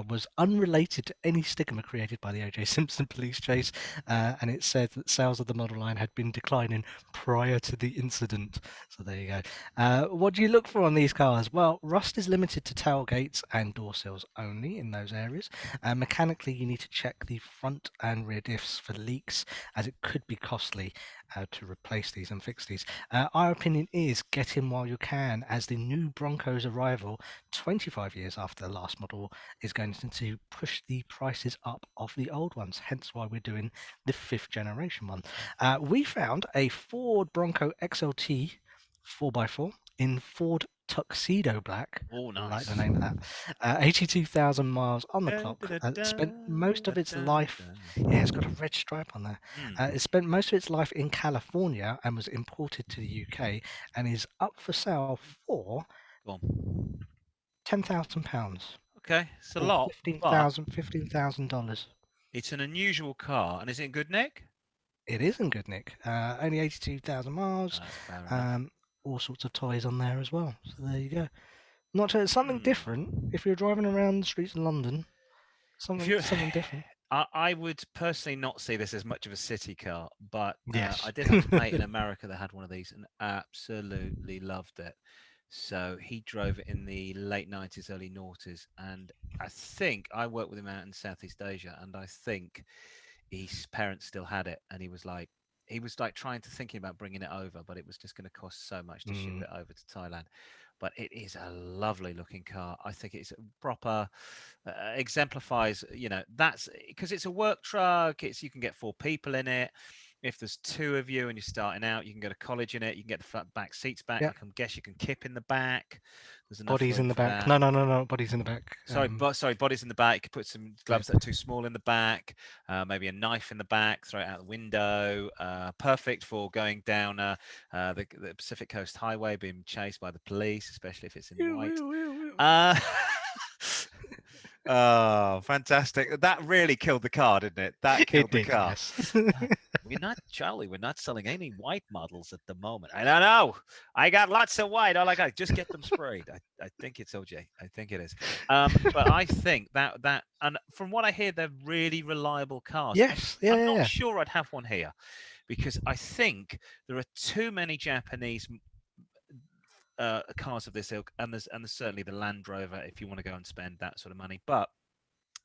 was unrelated to any stigma created by the O.J. Simpson police chase, and it said that sales of the model line had been declining prior to the incident. So there you go. What do you look for on these cars? Well, rust is limited to tailgates and door sills only in those areas. Mechanically, you need to check the front and rear diffs for leaks, as it could be costly to replace these and fix these. Our opinion is get in while you can, as the new Bronco's arrival 25 years after the last model is going to push the prices up of the old ones, hence why we're doing the 5th generation one. We found a Ford Bronco XLT 4x4 in Ford Tuxedo Black. Oh, Like the nice. name of that. 82,000 miles on the Dun, dun, clock. dun, Spent most dun, of its dun, life. Yeah, it's got a dun. red stripe on there. Mm. It spent most of its life in California and was imported to the UK and is up for sale for Go on. £10,000 Okay, it's a or lot, but $15,000. it's an unusual car, and is it in good nick? It is in good nick. Only 82,000 miles. That's fair enough. Um, all sorts of toys on there as well. So there you go. Not something different. Hmm. If you're driving around the streets of London, If something you, something different. I would personally not see this as much of a city car, but I Yes. did have a mate in America that had one of these and absolutely loved it. So he drove it in the late 90s, early noughties, and I think I worked with him out in Southeast Asia, and I think his parents still had it, and he was like trying to thinking about bringing it over, but it was just going to cost so much to ship Mm, it over to Thailand. But it is a lovely looking car. I think it's a proper exemplifies, that's because it's a work truck. It's you can get four people in it. If there's two of you and you're starting out, you can go to college in it. You can get the back seats back. yeah. I can guess you can kip in the back. There's enough Bodies room in the for back. that. No, no, no, no. Bodies in the back. Sorry, bodies in the back. You could put some Yeah. gloves that are too small in the back, maybe a knife in the back, throw it out the window. Perfect for going down the Pacific Coast Highway, being chased by the police, especially if it's in white. Uh, oh, fantastic. That really killed the car, didn't it? That It killed the did, car. yes. We're not, Charlie, we're not selling any white models at the moment. I don't know. I got lots of white. All I got, just get them sprayed. I think it's OJ. I think it is. But I think and from what I hear, they're really reliable cars. Yes. Yeah, I'm yeah, not yeah. sure I'd have one here because I think there are too many Japanese cars of this ilk, and there's certainly the Land Rover if you want to go and spend that sort of money. But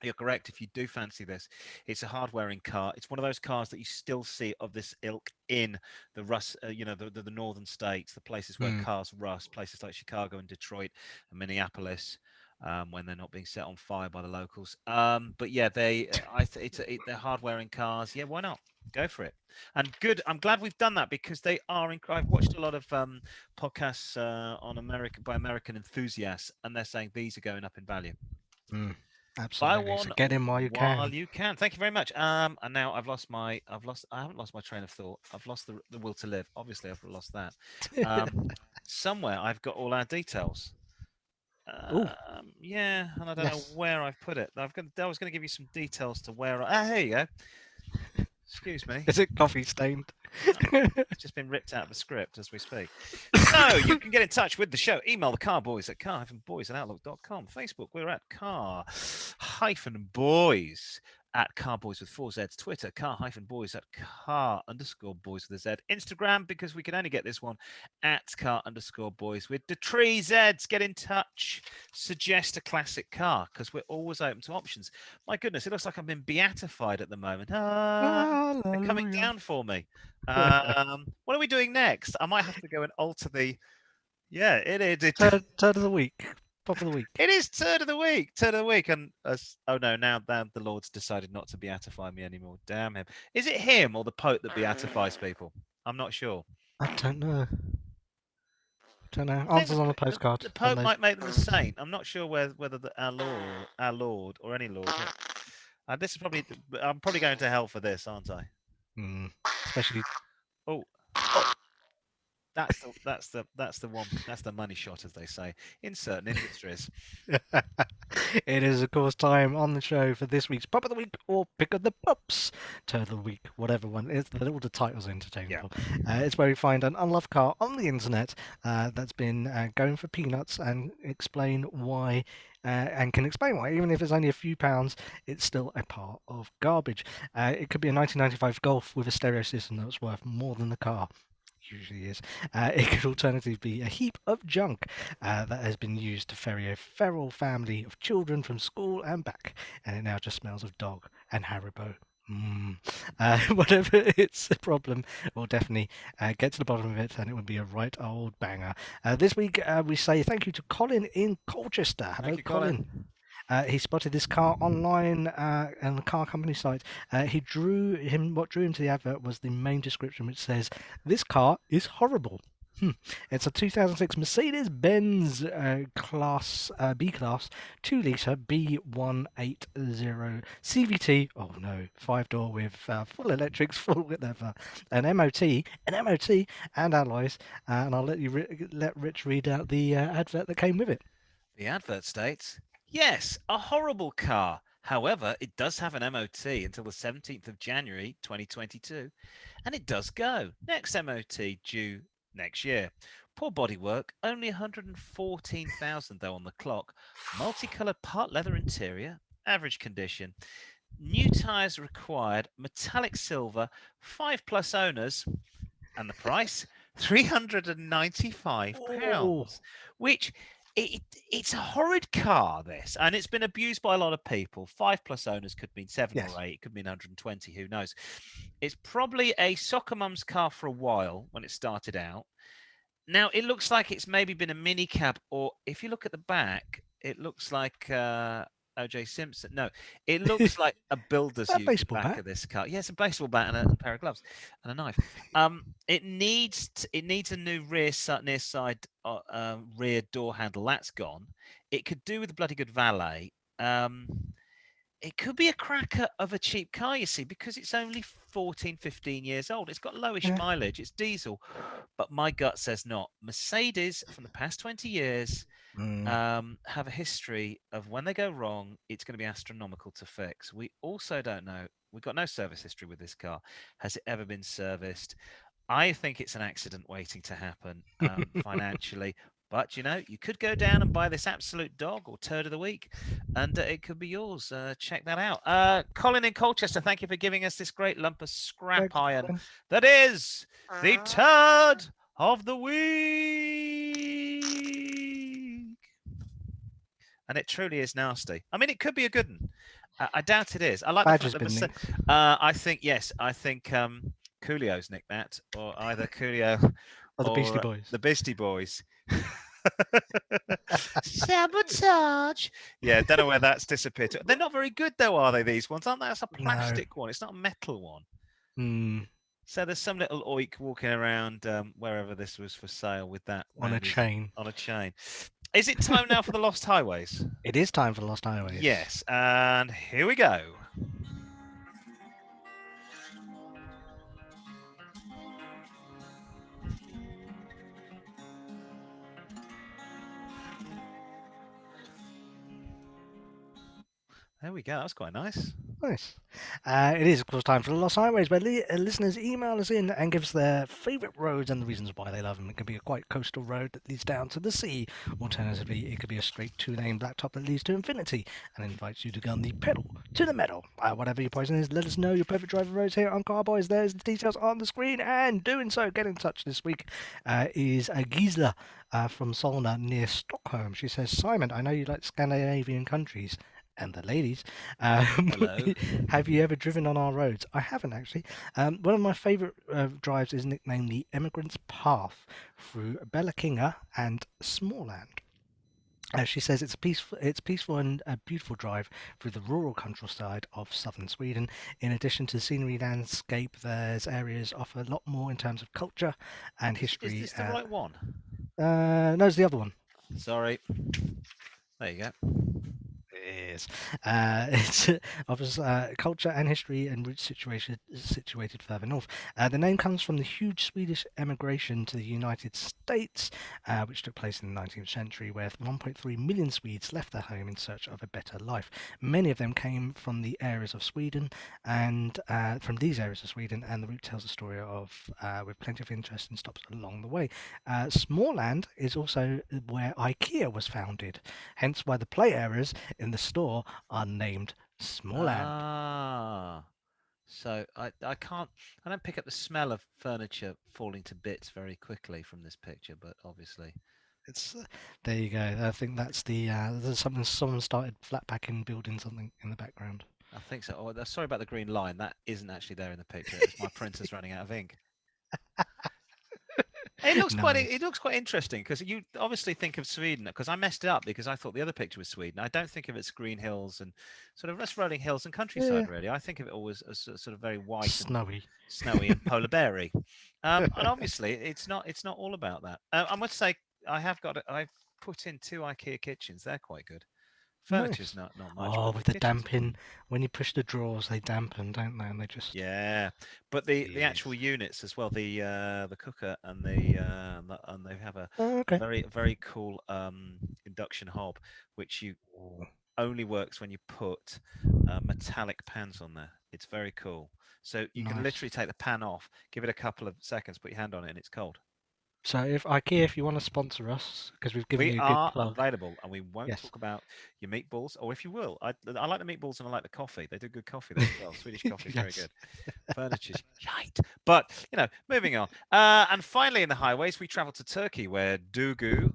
you're correct. If you do fancy this, it's a hard-wearing car. It's one of those cars that you still see of this ilk in the rust, the northern states, the places where Mm. cars rust, places like Chicago and Detroit and Minneapolis, when they're not being set on fire by the locals. But yeah, they're hard-wearing cars. Yeah, why not? Go for it. And good. I'm glad we've done that because they are. I've watched a lot of podcasts on American by American enthusiasts, and they're saying these are going up in value. Mm. Buy Absolutely. So one get in while you while can. you can. Thank you very much. And now I haven't lost my train of thought. I've lost the will to live. Obviously, I've lost that. Somewhere I've got all our details. Oh, Yeah, and I don't know yes. where I've put it. I was going to give you some details to where. Here you go. Excuse me. Is it coffee stained? No, it's just been ripped out of the script as we speak. So you can get in touch with the show. Email the Car-Boyz at car-boys@outlook.com. Facebook, we're at car-boys at Car-Boys with 4 Zs. Twitter, car-boys at car_boys with a Z. Instagram, because we can only get this one, at car_boys with the 3 Zs. Get in touch. Suggest a classic car, because we're always open to options. My goodness, it looks like I've been beatified at the moment. They're coming Hallelujah. down for me. What are we doing next? I might have to go and alter the. Yeah, it is. Turd of the week. Pop of the week. It is turd of the week. Turd of the week. And oh no, now the Lord's decided not to beatify me anymore. Damn him. Is it him or the Pope that beatifies people? I'm not sure. I don't know. Don't know. I think Answers on a postcard. the One Pope of those. might make them a saint. I'm not sure whether our Lord, or any Lord. This is probably. I'm probably going to hell for this, aren't I? Mm. Especially. Oh, Oh. that's the one. That's the money shot, as they say in certain industries. It is, of course, time on the show for this week's Pop of the Week or Pick of the Pups, Turd of the Week, whatever one. All the titles are Yeah. interchangeable. It's where we find an unloved car on the internet that's been going for peanuts and explain why. And can explain why, even if it's only a few pounds, it's still a part of garbage. It could be a 1995 Golf with a stereo system that's worth more than the car usually is. It could alternatively be a heap of junk that has been used to ferry a feral family of children from school and back, and it now just smells of dog and Haribo. Whatever its problem, we'll definitely get to the bottom of it, and it would be a right old banger. This week, we say thank you to Colin in Colchester. Hello, Thank you, Colin. Colin. He spotted this car online on the car company site. What drew him to the advert was the main description, which says, "This car is horrible." It's a 2006 Mercedes-Benz class B-class 2-litre B180 CVT. Oh no, 5-door with full electrics, full whatever, an MOT, and alloys. And I'll let Rich read out the advert that came with it. The advert states, yes, a horrible car. However, it does have an MOT until the 17th of January 2022, and it does go. Next MOT due next year. Poor bodywork, only 114,000 though on the clock. Multicolored part leather interior, average condition. New tyres required, metallic silver, 5+ owners, and the price Oh, £395, which it's a horrid car, this, and it's been abused by a lot of people. 5+ owners could mean 7 yes. or 8, it could mean 120, who knows. It's probably a soccer mum's car for a while when it started out. Now it looks like it's maybe been a mini cab, or if you look at the back, it looks like OJ Simpson. No, it looks like a builder's A used the baseball back bat. of this car. Yes, a baseball bat and a pair of gloves and a knife. It needs a new near side rear door handle. That's gone. It could do with a bloody good valet. It could be a cracker of a cheap car, you see, because it's only 14, 15 years old. It's got lowish Yeah. mileage. It's diesel, but my gut says not. Mercedes, from the past 20 years, Mm. have a history of when they go wrong, it's going to be astronomical to fix. We also don't know. We've got no service history with this car. Has it ever been serviced? I think it's an accident waiting to happen financially. But you could go down and buy this absolute dog or turd of the week, and it could be yours. Check that out. Colin in Colchester, thank you for giving us this great lump of scrap Thanks, iron Colin. that is the turd of the week. And it truly is nasty. I mean, it could be a good one. I doubt it is. I like the Badge fact has that been nicked. I think yes. I think Coolio's nicked that, or either Coolio Or the Beastie or Boys. the Beastie Boys. Sabotage. Yeah, don't know where that's disappeared to. They're not very good though, are they? These ones, aren't they? That's a No. plastic one. It's not a metal one. Mm. So there's some little oik walking around wherever this was for sale with that On a chain. on a chain. Is it time now for the Lost Highways? It is time for Lost Highways. Yes, and here we go. There we go. That's quite nice. Nice. It is, of course, time for the Lost Highways, where listeners email us in and give us their favourite roads and the reasons why they love them. It could be a quite coastal road that leads down to the sea. Alternatively, it could be a straight 2-lane blacktop that leads to infinity and invites you to go on the pedal to the metal. Whatever your poison is, let us know your perfect driver roads here on Car-Boyz. There's the details on the screen, and doing so, get in touch this week is Gisela from Solna near Stockholm. She says, Simon, I know you like Scandinavian countries. And the ladies. Hello. Have you ever driven on our roads? I haven't actually. One of my favourite drives is nicknamed the Emigrant's Path through Bellakinga and Småland. She says it's peaceful and a beautiful drive through the rural countryside of southern Sweden. In addition to the scenery landscape, there's areas offer a lot more in terms of culture and history. Is this the right one? No, it's the other one. Sorry. There you go. Yes. It's offers culture and history and roots situated further north. The name comes from the huge Swedish emigration to the United States, which took place in the 19th century, where 1.3 million Swedes left their home in search of a better life. Many of them came from the areas of Sweden, and from these areas of Sweden, and the route tells a story of with plenty of interesting stops along the way. Småland is also where IKEA was founded, hence why the play areas in the store are named Smallland. Ah. So I don't pick up the smell of furniture falling to bits very quickly from this picture, but obviously It's there you go. I think that's the there's something someone started flat packing, building something in the background. I think so. Oh, sorry about the green line. That isn't actually there in the picture. It's my printer's running out of ink. It Nice. looks quite interesting because you obviously think of Sweden because I messed it up because I thought the other picture was Sweden. I don't think of its green hills and sort of just rolling hills and Yeah, countryside really. I think of it always as sort of very white and snowy. snowy and polar beary. And obviously it's not all about that. I must say I've put in two IKEA kitchens. They're quite good. Furniture's Nice. not much, Oh, but the with the kitchens are good. damping, when you push the drawers, they dampen, don't they? And they just. Yeah, but the actual Yes. units as well, the cooker and they have Oh, a okay. very cool induction hob, which you Oh, only works when you put metallic pans on there. It's very cool. So you can nice. literally take the pan off, give it a couple of seconds, put your hand on it, and it's cold. So if IKEA, if you want to sponsor us, because we've given We you a good are plug. available, and we won't Yes. talk about your meatballs, or if you will, I like the meatballs and I like the coffee. They do good coffee there as well. Swedish coffee is very Yes. good. Furniture's shite. But moving on. And finally, in the highways, we travel to Turkey, where Dugu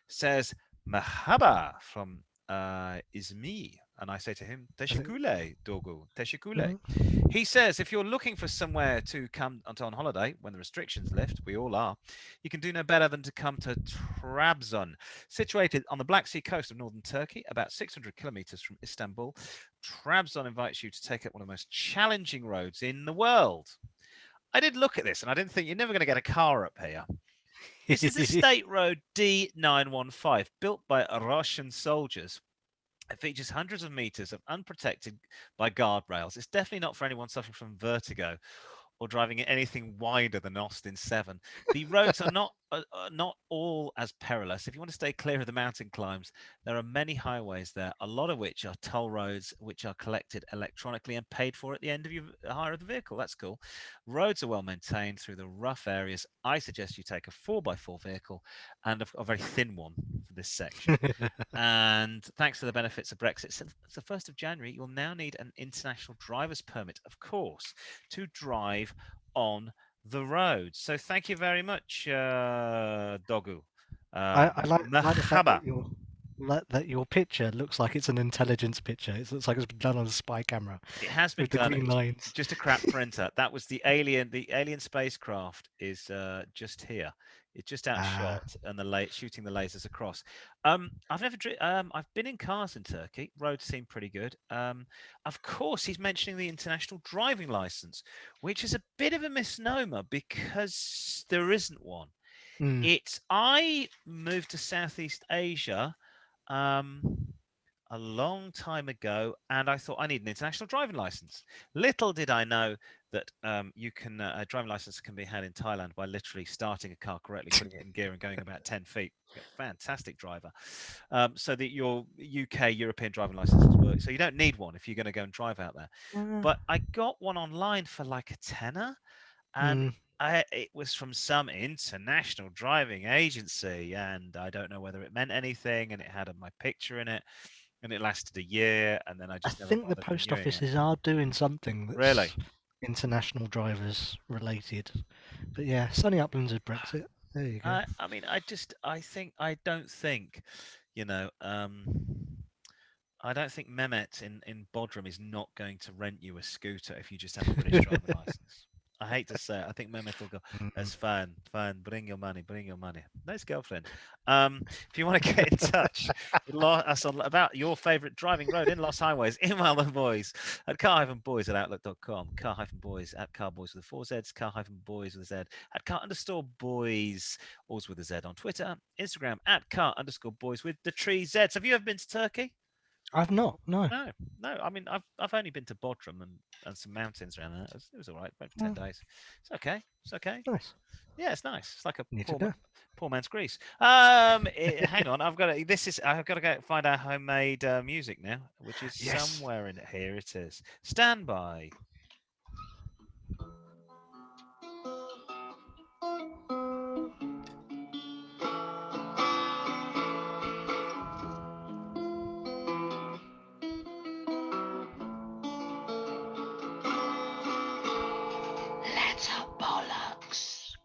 says "Merhaba" from Izmir, and I say to him I think. "Teşekkürler, Dugu, teşekkürler." Mhm. He says, if you're looking for somewhere to come on holiday when the restrictions lift, we all are, you can do no better than to come to Trabzon, situated on the Black Sea coast of northern Turkey, about 600 kilometers from Istanbul. Trabzon invites you to take up one of the most challenging roads in the world. I did look at this and I didn't think you're never going to get a car up here. This is the State Road D915, built by Russian soldiers. It features hundreds of meters of unprotected by guardrails. It's definitely not for anyone suffering from vertigo or driving anything wider than Austin 7. The roads are not all as perilous. If you want to stay clear of the mountain climbs, there are many highways there, a lot of which are toll roads, which are collected electronically and paid for at the end of your hire of the vehicle. That's cool. Roads are well maintained through the rough areas. I suggest you take a 4x4 vehicle and a very thin one for this section. And thanks to the benefits of Brexit, since the 1st of January, you'll now need an international driver's permit, of course, to drive on the road. So thank you very much, Dogu. I like the fact Merhaba. that your picture looks like it's an intelligence picture. It looks like it's been done on a spy camera It has been with the done. green It's lines. just a crap printer. That was the alien. The alien spacecraft is just here. It's just Ah, outshot, and shooting the lasers across. I've been in cars in Turkey. Roads seem pretty good. Of course, he's mentioning the international driving license, which is a bit of a misnomer because there isn't one. mm. I moved to Southeast Asia. Um, a long time ago, and I thought I need an international driving license. Little did I know that you can a driving license can be had in Thailand by literally starting a car correctly, putting it in gear, and going about 10 feet. Fantastic driver. So that your UK European driving licenses work. So you don't need one if you're going to go and drive out there. Uh, But I got one online for like a tenner, and mm. it was from some international driving agency, and I don't know whether it meant anything, and it had my picture in it, and it lasted a year, and then I I just never think the bothered post renewing it. offices are doing something Really? that's international drivers related. But yeah, sunny uplands of Brexit. There you go. I mean, I don't think, you know, I don't think Mehmet in Bodrum is not going to rent you a scooter if you just have a British driving license. I hate to say it. I think Mehmet will go, Mm. that's fine, fine. Bring your money, bring your money. Nice girlfriend. If you want to get in touch with us about your favourite driving road in Lost Highways, email the boys at car-boys at outlook.com, car-boys at Car-Boyz with the 4Zs, car-boys with a Z, at car_boys, always with a Z on Twitter, Instagram at car_boys with the tree Zs. Have you ever been to Turkey? I've not. No. No, no. I mean, I've only been to Bodrum and some mountains around there. It was all right. About 10 days. It's okay. It's okay. Nice. Yeah, it's nice. It's like a Need to go. poor man's Greece. Hang on. I've got to go find our homemade music now, which is Yes. somewhere in it. Here it is. Stand by.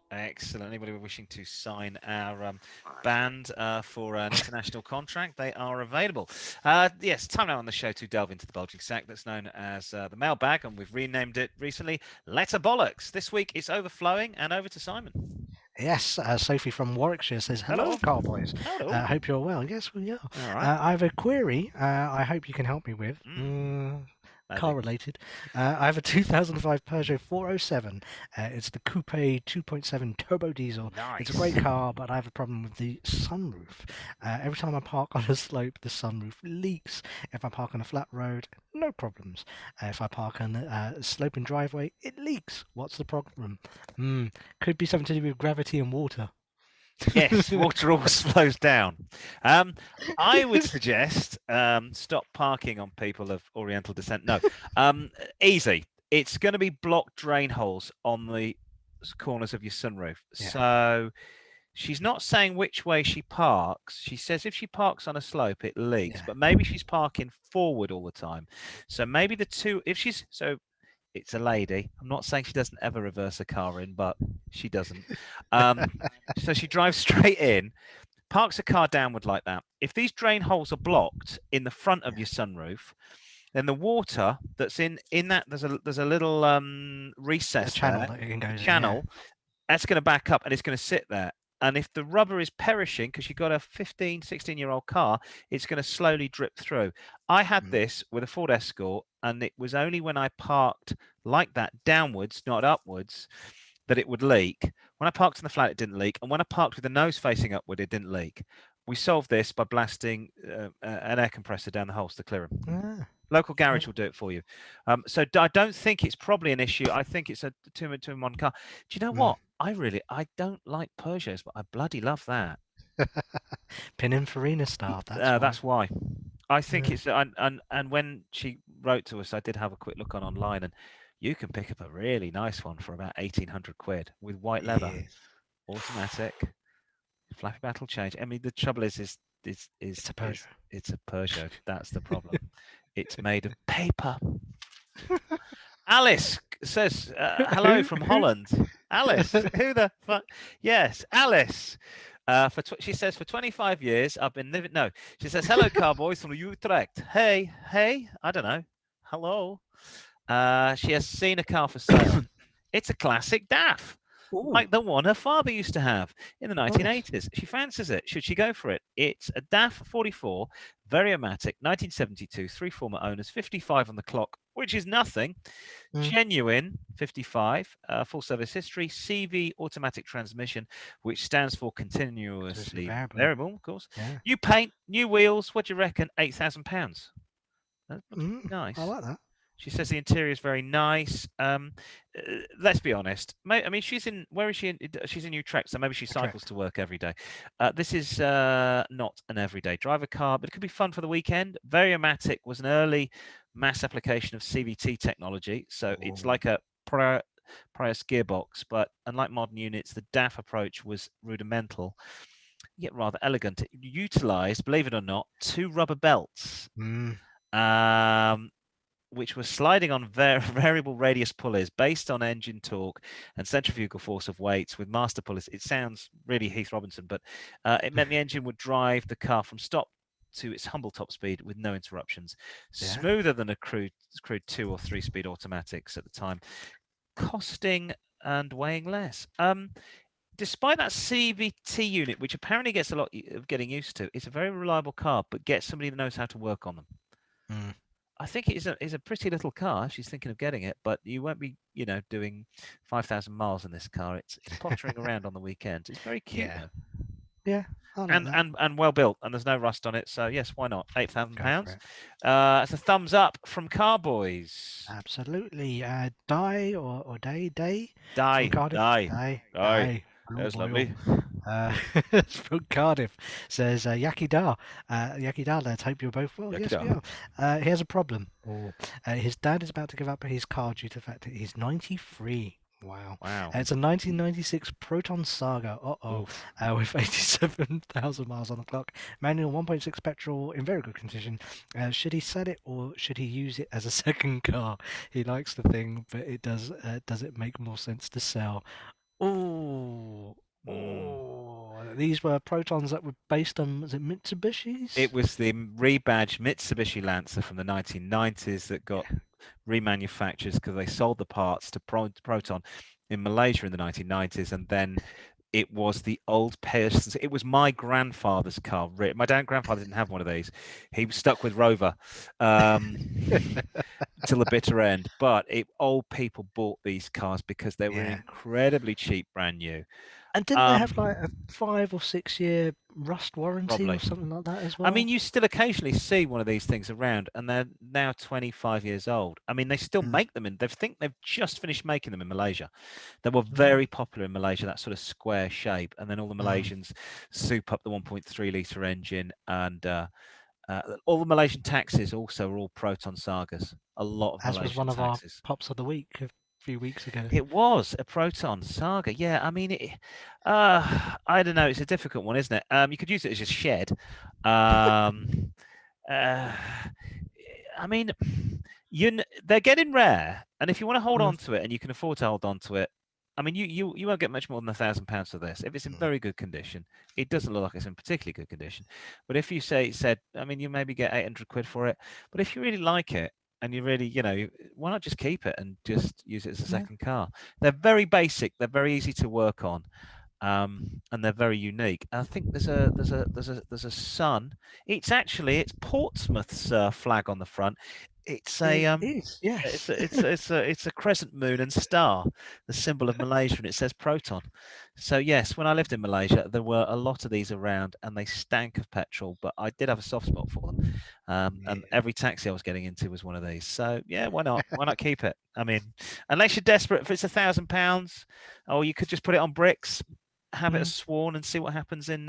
Excellent. Anybody wishing to sign our band for an international contract, they are available. Yes, time now on the show to delve into the bulging sack that's known as the mailbag, and we've renamed it recently Letter Bollocks. This week it's overflowing, and over to Simon. Yes, Sophie from Warwickshire says, Hello. hello, Car-Boyz. Hello. Hope you're well. Yes, we are. All right. I have a query I hope you can help me with. Car related. I have a 2005 Peugeot 407. It's the Coupe 2.7 turbo diesel. Nice. It's a great car, but I have a problem with the sunroof. Every time I park on a slope, the sunroof leaks. If I park on a flat road, no problems. If I park on a sloping driveway, it leaks. What's the problem? Could be something to do with gravity and water. Yes, water always flows down. I would suggest stop parking on people of Oriental descent. No, easy. It's going to be blocked drain holes on the corners of your sunroof. Yeah. So she's not saying which way she parks. She says if she parks on a slope, it leaks. Yeah. But maybe she's parking forward all the time. So maybe it's a lady. I'm not saying she doesn't ever reverse a car in, but she doesn't. So she drives straight in, parks a car downward like that. If these drain holes are blocked in the front of your sunroof, then the water that's in that there's a little recess channel there, that it can go channel, that's going to back up and it's going to sit there. And if the rubber is perishing because you've got a 15, 16-year-old car, it's going to slowly drip through. I had this with a Ford Escort, and it was only when I parked like that downwards, not upwards, that it would leak. When I parked in the flat, it didn't leak. And when I parked with the nose facing upward, it didn't leak. We solved this by blasting an air compressor down the holes to clear them. Local garage will do it for you. So I don't think it's probably an issue. I think it's a two-in-one car. Do you know what? I don't like Peugeots, but I bloody love that. Pininfarina style. That's why. I think it's and when she wrote to us, I did have a quick look online, and you can pick up a really nice one for about 1,800 quid with white leather, automatic, flappy battle change. I mean, the trouble is it's a Peugeot. It's a Peugeot. That's the problem. It's made of paper. Alice says, hello from Holland. Alice, who the fuck? Yes, Alice. She says, for 25 years, I've been living. No, she says, hello, Car-Boyz from Utrecht. Hey, I don't know. Hello. She has seen a car for sale. It's a classic DAF. Ooh. Like the one her father used to have in the 1980s. She fancies it. Should she go for it? It's a DAF 44, Variomatic, 1972, 3 former owners, 55 on the clock, which is nothing. Genuine, 55, full service history, CV automatic transmission, which stands for continuously variable, of course. Yeah. New paint, new wheels. What do you reckon? £8,000. That's nice. I like that. She says the interior is very nice. Let's be honest. I mean, she's in. Where is she? She's in Utrecht, so maybe she cycles to work every day. This is not an everyday driver car, but it could be fun for the weekend. Variomatic was an early mass application of CVT technology, so it's like a Prius gearbox, but unlike modern units, the DAF approach was rudimental, yet rather elegant. It utilized, believe it or not, 2 rubber belts. Which was sliding on variable radius pulleys based on engine torque and centrifugal force of weights with master pulleys. It sounds really Heath Robinson, but it meant the engine would drive the car from stop to its humble top speed with no interruptions. Smoother than a crude 2 or 3 speed automatics at the time. Costing and weighing less. Despite that CVT unit, which apparently gets a lot of getting used to, it's a very reliable car, but get somebody that knows how to work on them. Mm. I think it is a pretty little car. She's thinking of getting it, but you won't be, doing 5,000 miles in this car. It's pottering around on the weekends. It's very cute Yeah. though, Yeah. I like and that. and well built, and there's no rust on it. So yes, why not? eight thousand Go for pounds. it. It's a thumbs up from Car-Boyz. Absolutely. Di or Day from Die, Cardiff. die, die. Die. Blue That's boil. lovely. From Cardiff says Yaki Da. Yaki Da, let's hope you're both well. Yes, we Yakida. are. He has a problem. His dad is about to give up his car due to the fact that he's 93. Wow. Wow. It's a 1996 Proton Saga. Oof. With 87,000 miles on the clock. Manual 1.6 petrol in very good condition. Should he sell it or should he use it as a second car? He likes the thing, but it does it make more sense to sell? Oh, Mm. these were Protons that were based on, was it Mitsubishi's? It was the rebadged Mitsubishi Lancer from the 1990s that got Yeah. remanufactured because they sold the parts to Proton in Malaysia in the 1990s, and then it was the old Pearson's. It was my grandfather's car. My grandfather didn't have one of these. He was stuck with Rover till the bitter end. But old people bought these cars because they were Yeah. incredibly cheap, brand new. And didn't they have like Um, a 5 or 6 year rust warranty or Probably. something like that as I well? mean, you still occasionally see one of these things around, and they're now 25 years old. I mean, they still Mm. make them, and they think they've just finished making them in Malaysia. They were Mm. very popular in Malaysia, that sort of square shape, and then all the Mm. Malaysians soup up the 1.3 litre engine, and all the Malaysian taxis also are all Proton Sagas. A lot of As was Malaysian one of our taxis. pops of the week a few weeks ago. It was a Proton Saga. Yeah, I mean, I don't know. It's a difficult one, isn't it? You could use it as a shed. Um, uh, I mean, they're getting rare, and if you want to hold Mm. on to it and you can afford to hold on to it, I mean, you won't get much more than £1,000 for this. If it's in Mm. very good condition, it doesn't look like it's in particularly good condition. But if you said, I mean, you maybe get 800 quid for it. But if you really like it and you really, why not just keep it and just use it as a Yeah. second car? They're very basic. They're very easy to work on. And they're very unique. I think there's a sun. It's Portsmouth's flag on the front. It's a It is, yes. it's a crescent moon and star, the symbol of Malaysia, and it says Proton. So yes, when I lived in Malaysia, there were a lot of these around, and they stank of petrol. But I did have a soft spot for them, and Yeah. every taxi I was getting into was one of these. So yeah, why not? Why not keep it? I mean, unless you're desperate, if it's £1,000, or you could just put it on bricks, have it as Mm. sworn, and see what happens in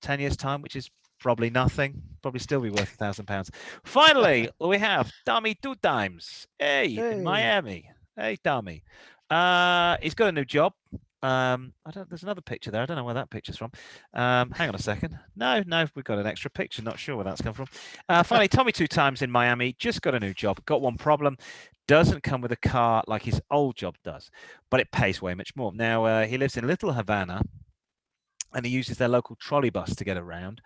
10 years' time, which is probably nothing. Probably still be worth £1,000. Finally, we have Dummy Two Times. Hey, in Hey. Miami. Hey, Dummy. He's got a new job. I don't. There's another picture there. I don't know where that picture's from. Hang on a second. No, we've got an extra picture. Not sure where that's come from. Finally, Tommy Two Times in Miami. Just got a new job. Got one problem. Doesn't come with a car like his old job does, but it pays way much more. Now he lives in Little Havana, and he uses their local trolley bus to get around.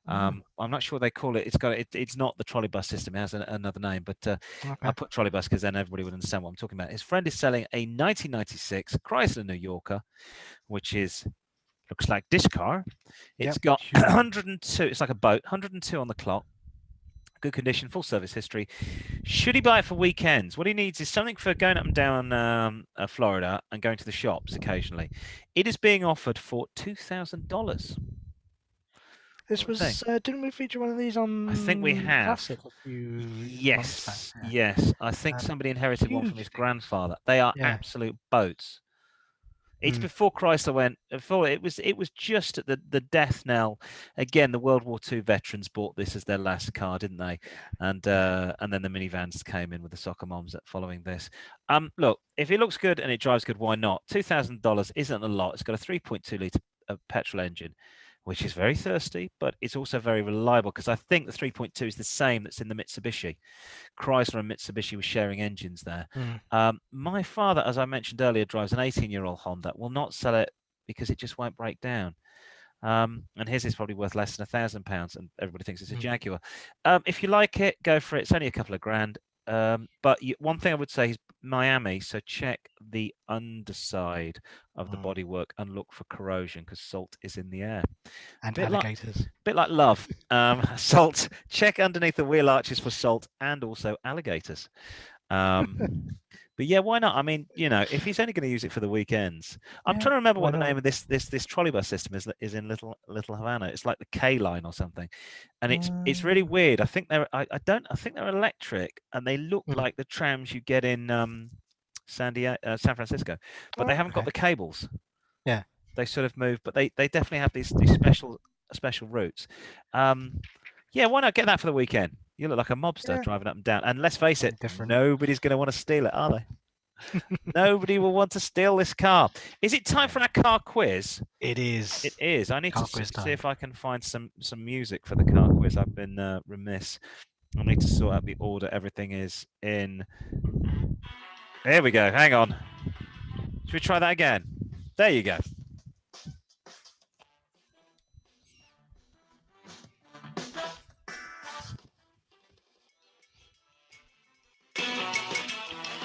Mm. I'm not sure they call it. It's not the trolley bus system. It has another name, but I Okay. put trolley bus because then everybody would understand what I'm talking about. His friend is selling a 1996 Chrysler New Yorker, which looks like this car. It's Yep. got Huge. 102. It's like a boat. 102 on the clock. Good condition, full service history. Should he buy it for weekends? What he needs is something for going up and down Florida and going to the shops occasionally. It is being offered for $2,000. This What do you think? was, didn't we feature one of these I think we on have. Classic a few months back? Yes, Yeah. yes. I think somebody inherited one from Huge his things. grandfather. They are Yeah. absolute boats. It's Mm. before Chrysler went. Before it was just at the death knell. Again, the World War II veterans bought this as their last car, didn't they? Yeah. And then the minivans came in with the soccer moms following this. Look, if it looks good and it drives good, why not? $2,000 isn't a lot. It's got a 3.2 litre petrol engine, which is very thirsty, but it's also very reliable because I think the 3.2 is the same that's in the Mitsubishi. Chrysler and Mitsubishi were sharing engines there. Mm. My father, as I mentioned earlier, drives an 18-year-old Honda. Will not sell it because it just won't break down. And his is probably worth less than £1,000, and everybody thinks it's a Mm. Jaguar. If you like it, go for it. It's only a couple of grand. But one thing I would say is Miami, so check the underside of the Mm. bodywork and look for corrosion because salt is in the air. And Bit like alligators. bit like love. Salt. Check underneath the wheel arches for salt and also alligators. But yeah, why not? I mean, if he's only going to use it for the weekends, I'm Yeah, trying to remember why what the not? name of this trolleybus system is in Little Havana. It's like the K line or something, and it's really Mm. weird. I think I think they're electric, and they look Mm. like the trams you get in San Francisco, but they Oh, haven't got okay. the cables. Yeah. They sort of move, but they definitely have these special routes. Um, yeah, why not get that for the weekend? You look like a mobster Yeah. driving up and down. And let's face it, Something different. nobody's going to want to steal it, are they? Nobody will want to steal this car. Is it time for Yeah. our car quiz? It It is is. I need to car quiz see time. if I can find some music for the car quiz. I've been remiss. I need to sort out the order everything is in. There we go. Hang on. Should we try that again? There you go.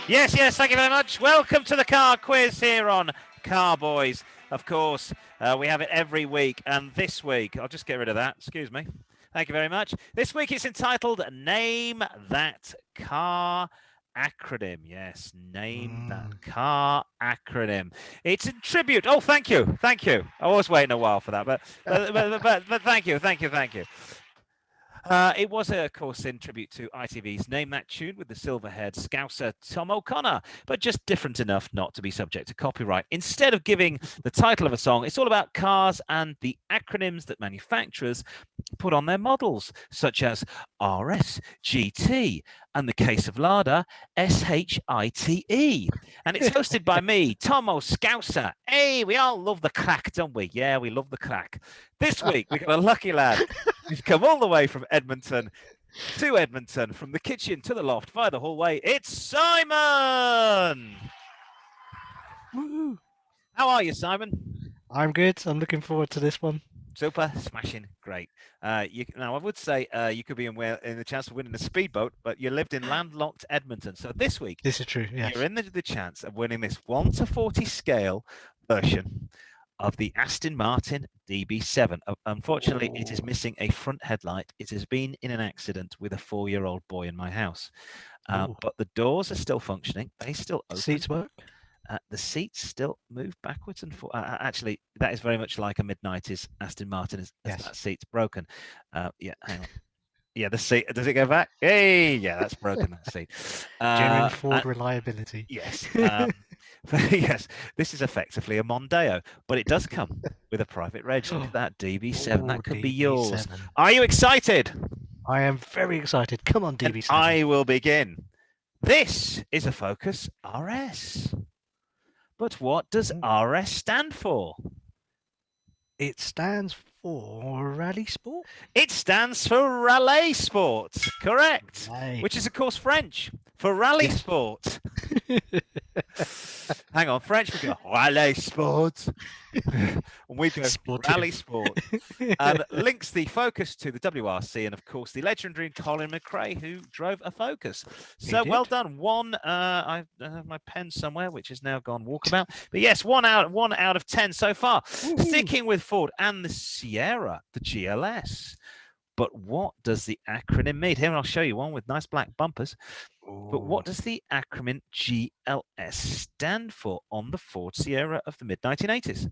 Yes, yes, thank you very much. Welcome to the car quiz here on Car-Boyz. Of course, we have it every week, and this week, I'll just get rid of that. Excuse me. Thank you very much. This week it's entitled Name That Car Acronym. Yes, name that Mm. car acronym. It's a tribute. Oh, thank you. Thank you. I was waiting a while for that, but thank you. Thank you. Thank you. It was, of course, in tribute to ITV's Name That Tune with the silver-haired Scouser Tom O'Connor, but just different enough not to be subject to copyright. Instead of giving the title of a song, it's all about cars and the acronyms that manufacturers put on their models, such as RS, GT, and the case of Lada, SHITE. And it's hosted by me, Tom O'Scouser. Hey, we all love the crack, don't we? Yeah, we love the crack. This week, we got a lucky lad who's come all the way from Edmonton to Edmonton, from the kitchen to the loft via the hallway. It's Simon! Woo. How are you, Simon? I'm good. I'm looking forward to this one. Super, smashing, great. Now, I would say you could be in the chance of winning a speedboat, but you lived in landlocked Edmonton. So this week, This is true. Yes. you're in the chance of winning this 1 to 40 scale version of the Aston Martin DB7. Unfortunately, it is Ooh. missing a front headlight. It has been in an accident with a 4-year-old boy in my house. Ooh. But the doors are still functioning. They still open. Seats work. The seats still move backwards and forwards. Actually, that is very much like a mid-90s Aston Martin as Yes. that seat's broken. Yeah, hang on. Yeah, the seat, does it go back? Hey, yeah, that's broken, that seat. Genuine Ford reliability. Yes. Yes, this is effectively a Mondeo, but it does come with a private reg. Look at that, DB7. That could be yours. DB7. Are you excited? I am very excited. Come on, And DB7. I will begin. This is a Focus RS. But what does RS stand for? It stands for Rally Sport. It stands for Rallye Sport, correct. Right. Which is, of course, French for Rally Yes. Sport. Hang on, French we go Rallye Sport. And we go Sportive. Rally Sport. And links the Focus to the WRC and, of course, the legendary Colin McRae, who drove a Focus. So well done. One, I have my pen somewhere, which has now gone walkabout. But yes, one out of 10 so far. Woo-hoo. Sticking with Ford and the Sierra, the GLS. But what does the acronym mean? Here, I'll show you one with nice black bumpers. But what does the acronym GLS stand for on the Ford Sierra of the mid-1980s?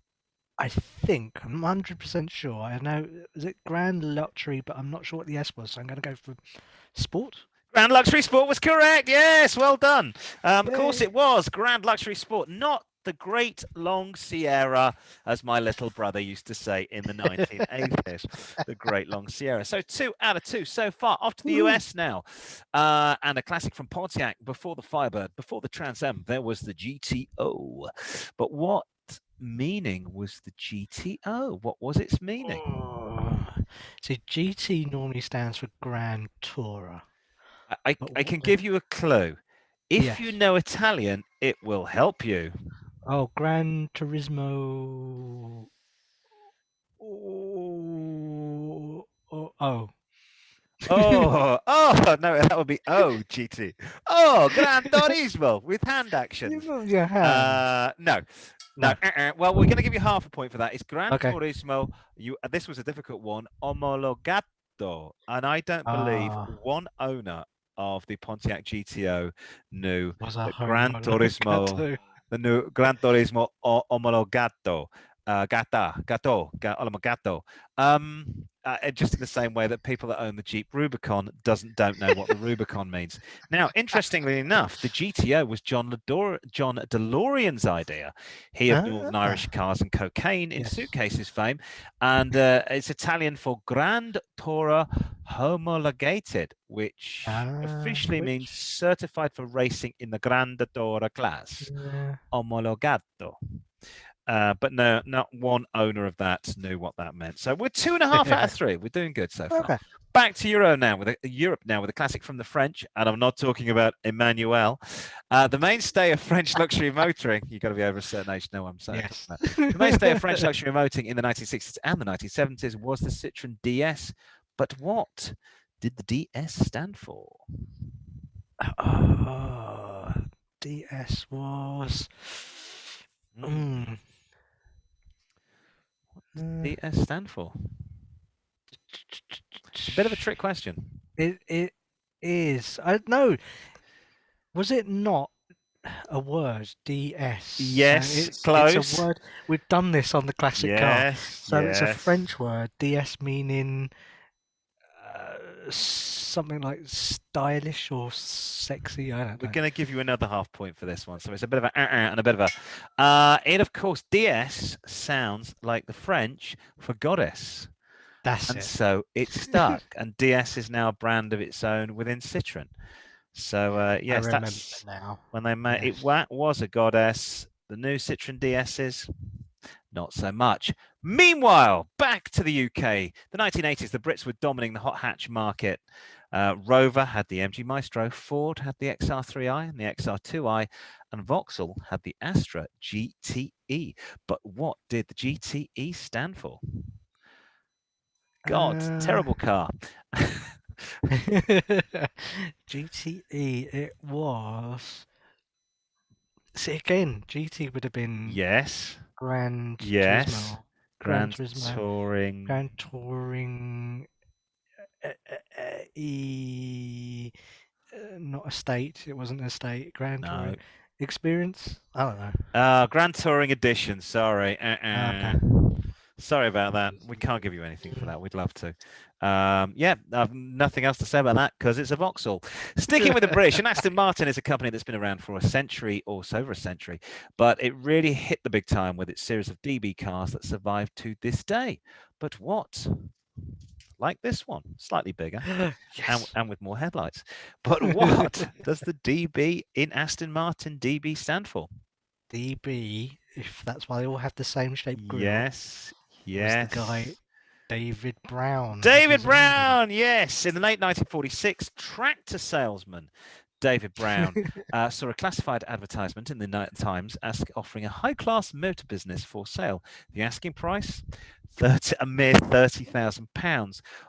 I think, I'm 100% sure. I know, is it Grand Luxury, but I'm not sure what the S was, so I'm going to go for Sport. Grand Luxury Sport was correct. Yes, well done. Of course, Yay. it was Grand Luxury Sport, not the great long Sierra, as my little brother used to say in the 1980s. The great long Sierra. So 2 out of 2 so far. Off to the US now. And a classic from Pontiac before the Firebird, before the Trans Am, there was the GTO. But what meaning was the GTO? What was its meaning? So GT normally stands for Grand Tourer. I can give you a clue. If you Yes. know Italian, it will help you. Oh, Gran Turismo. Oh. No, that would be GT. Oh, Gran Turismo with hand You actions. move your hands. No, no. No. Well, we're going to give you half a point for that. It's Gran Okay. Turismo. This was a difficult one. Omologato, and I don't believe Ah, one owner of the Pontiac GTO knew was a that Gran home Turismo, gato. the new Gran Turismo Omologato, Omologato. Just in the same way that people that own the Jeep Rubicon don't know what the Rubicon means. Now, interestingly enough, the GTO was John DeLorean's idea. He of Northern Irish Ah, cars and cocaine in yes. suitcases fame, and it's Italian for Grand Tourer Homologated, which officially means Which, certified for racing in the Grande Tourer class. yeah. Omologato. But no, not one owner of that knew what that meant. So we're 2.5 out of 3. We're doing good so far. Okay. Back to Europe now with a classic from the French, and I'm not talking about Emmanuel, the mainstay of French luxury motoring. You've got to be over a certain age to know what I'm saying. Yes. The mainstay of French luxury motoring in the 1960s and the 1970s was the Citroën DS. But what did the DS stand for? Oh, DS was. Mm. Mm, What did the DS stand for? It's a bit of a trick question. it is. I know. Was it not a word? DS. So Yes, it's a close. word. We've done this on the classic car. Yes, So it's a yes. French word. DS meaning something like stylish or sexy. I don't We're know. going to give you another half point for this one. So it's a bit of a and a bit of a. It, of course, DS sounds like the French for goddess. That's And it. so it stuck. And DS is now a brand of its own within Citroën. So, I yes, remember that's now. when they made it. Yes. Was a goddess. The new Citroën DSs, not so much. Meanwhile, back to the UK. The 1980s, the Brits were dominating the hot hatch market. Rover had the MG Maestro, Ford had the XR3i and the XR2i, and Vauxhall had the Astra GTE. But what did the GTE stand for? God, Uh, terrible car. GTE, it was. See, again, GT would have been Yes, Gran yes. Turismo. Gran Grand Turismo. Touring. Gran Touring. E. Not estate. It wasn't estate. Gran No. Touring. Experience? I don't know. Grand Touring Edition. Sorry. Okay. Sorry about that. We can't give you anything for that. We'd love to. Yeah, I've nothing else to say about that because it's a Vauxhall. Sticking with the British, and Aston Martin is a company that's been around for a century or so over a century, but it really hit the big time with its series of DB cars that survive to this day. But what? Like this one, slightly bigger Yes. and with more headlights. But what does the DB in Aston Martin DB stand for? DB, if that's why they all have the same shaped grille, Yes, was the guy yes. David Brown. It David was in England. Brown, yes. In the late 1946, tractor salesman David Brown saw a classified advertisement in the Times offering a high-class motor business for sale. The asking price, a mere £30,000. That's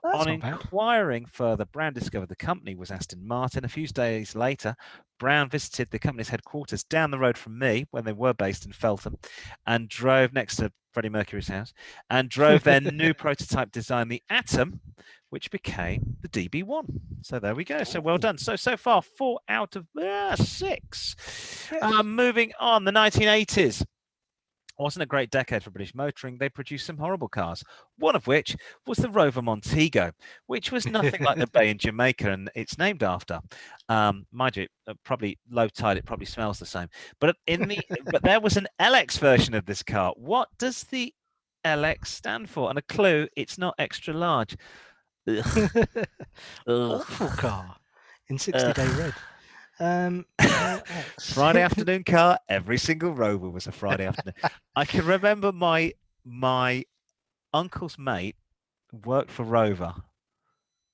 On not bad. inquiring further, Brown discovered the company was Aston Martin. A few days later, Brown visited the company's headquarters down the road from me, when they were based in Feltham, and drove next to Freddie Mercury's house, and drove their new prototype design, the Atom, which became the DB1. So there we go. So well Ooh, done. So far, 4 out of 6. yes. Moving on, the 1980s wasn't a great decade for British motoring. They produced some horrible cars, one of which was the Rover Montego, which was nothing like the bay in Jamaica, and it's named after. Mind you, probably low tide, it probably smells the same. But but there was an LX version of this car. What does the LX stand for? And a clue, it's not extra large. Ugh, Awful ugh, car in 60-day ugh. red. LX. Friday afternoon car. Every single Rover was a Friday afternoon. I can remember my uncle's mate worked for Rover,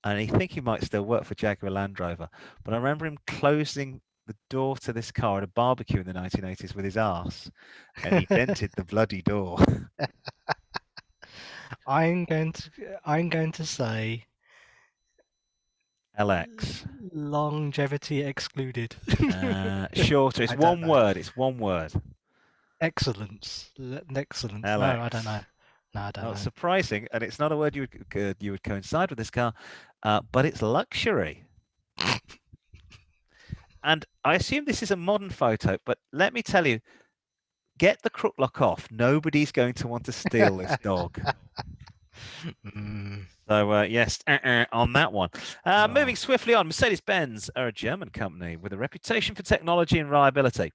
and I think he might still work for Jaguar Land Rover. But I remember him closing the door to this car at a barbecue in the 1980s with his arse, and he dented the bloody door. I'm going to say LX. Longevity excluded. Shorter. It's I don't one know. word. It's one word. Excellence. Excellence. No, I don't LX. know. No, I don't Not know. surprising, and it's not a word you would coincide with this car, but it's luxury. And I assume this is a modern photo, but let me tell you, get the crook lock off. Nobody's going to want to steal this dog. Mm, So yes, on that one. Moving oh. swiftly on, Mercedes-Benz are a German company with a reputation for technology and reliability.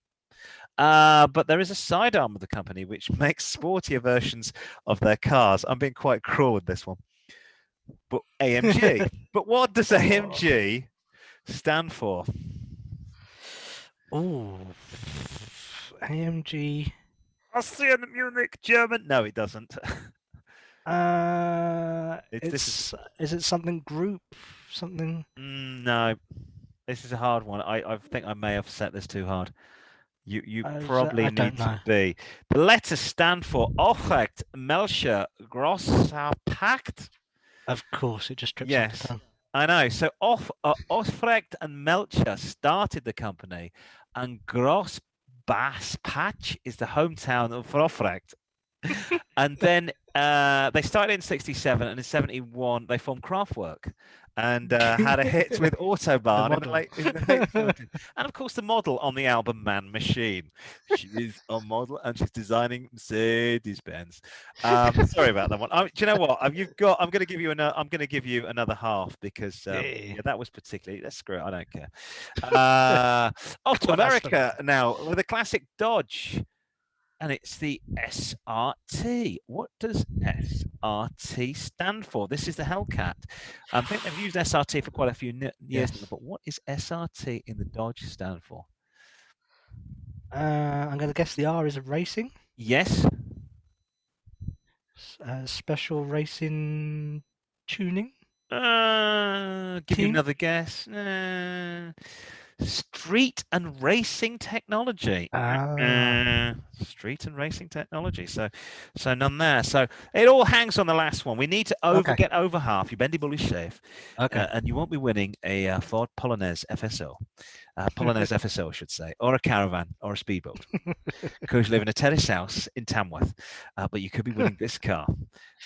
But there is a sidearm of the company which makes sportier versions of their cars. I'm being quite cruel with this one. But AMG. But what does Oh. AMG stand for? Ooh. AMG. Austrian, Munich, German. No, it doesn't. This is Is it something group? Something? no. This is a hard one. I think I may have set this too hard. You probably I need don't to know. be. The letters stand for Aufrecht, Melcher, Grosser Pact. Of course, it just trips off the Yes, tongue. I know. So Aufrecht and Melcher started the company, and Gross Bass Patch is the hometown of Aufrecht. And then they started in 67, and in 71 they formed Kraftwerk and had a hit with The Autobahn model. in the late 70s. And of course, the model on the album Man Machine. She is a model and she's designing Mercedes Benz. Sorry about that one. Do you know what? I'm going to give you another half because Yeah. yeah, that was particularly. Let's screw it. I don't care. Off to Come on, Aston. America now with a classic Dodge, and it's the SRT. What does SRT stand for? This is the Hellcat. I think they've used SRT for quite a few years now, Yes. but what is SRT in the Dodge stand for? I'm going to guess the R is a racing. Yes. Special racing tuning Give you team. another guess. Street and racing technology. Ah, Street and racing technology. So none there. So it all hangs on the last one. We need to okay, get over half. You bendy bully safe, okay. and you won't be winning a Ford Polonaise FSO, Polonaise FSO, I should say, or a caravan or a speedboat, because you live in a terrace house in Tamworth. But you could be winning this car.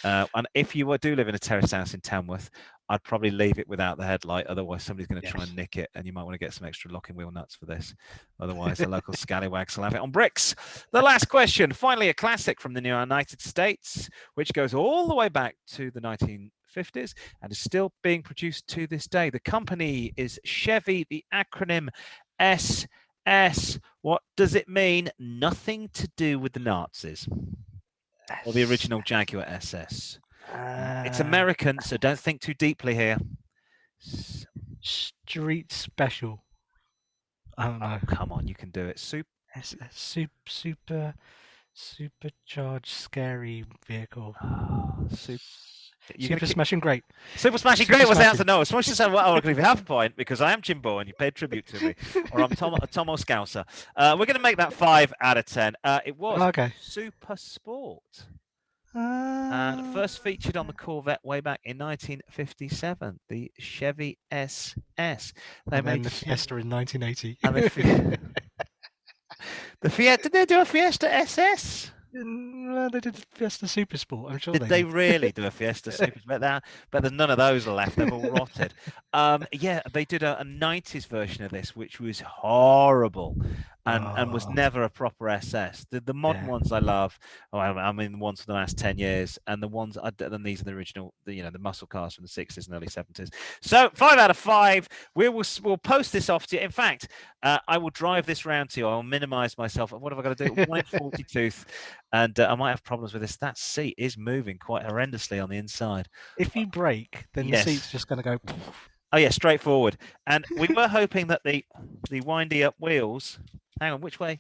And if you do live in a terrace house in Tamworth, I'd probably leave it without the headlight. Otherwise, somebody's going to try and Yes. nick it, and you might want to get some extra locking wheel nuts for this. Otherwise, the local scallywags will have it on bricks. The last question, finally, a classic from the United States, which goes all the way back to the 1950s and is still being produced to this day. The company is Chevy. The acronym SS. What does it mean? Nothing to do with the Nazis or the S- original Jaguar SS. It's Uh, American, so don't think too deeply here. street special. I don't Oh, know. come on, you can do it. Supercharged scary vehicle. You're going to Super keep. smashing great. Super Smashing Super Great was the answer. smashing. No, as much as I will give you half a point because I am Jimbo and you paid tribute to me, or I'm Tomo Scouser. We're going to make that 5 out of 10. It was Okay. Super Sport. And Uh, first featured on the Corvette way back in 1957, the Chevy SS. They and then made the Fiesta in 1980. and the Fiesta. Did they do a Fiesta SS? They did Fiesta Super Sport. I'm sure Did they they did. really do a Fiesta Super? But there's none of those left. They've all rotted. Yeah, they did a 90s version of this, which was horrible and was Oh, never a proper SS. The modern yeah. ones I love. Oh, I mean, the ones for the last 10 years, and the ones, then these are the original, the muscle cars from the 60s and early 70s. So 5 out of 5. We'll post this off to you. In fact, I will drive this round to you. I'll minimize myself. What have I got to do? 1 in 40 tooth. And I might have problems with this. That seat is moving quite horrendously on the inside. If you brake, then the Yes. seat's just going to go. Oh yeah, straightforward. And we were hoping that the windy up wheels. Hang on, which way?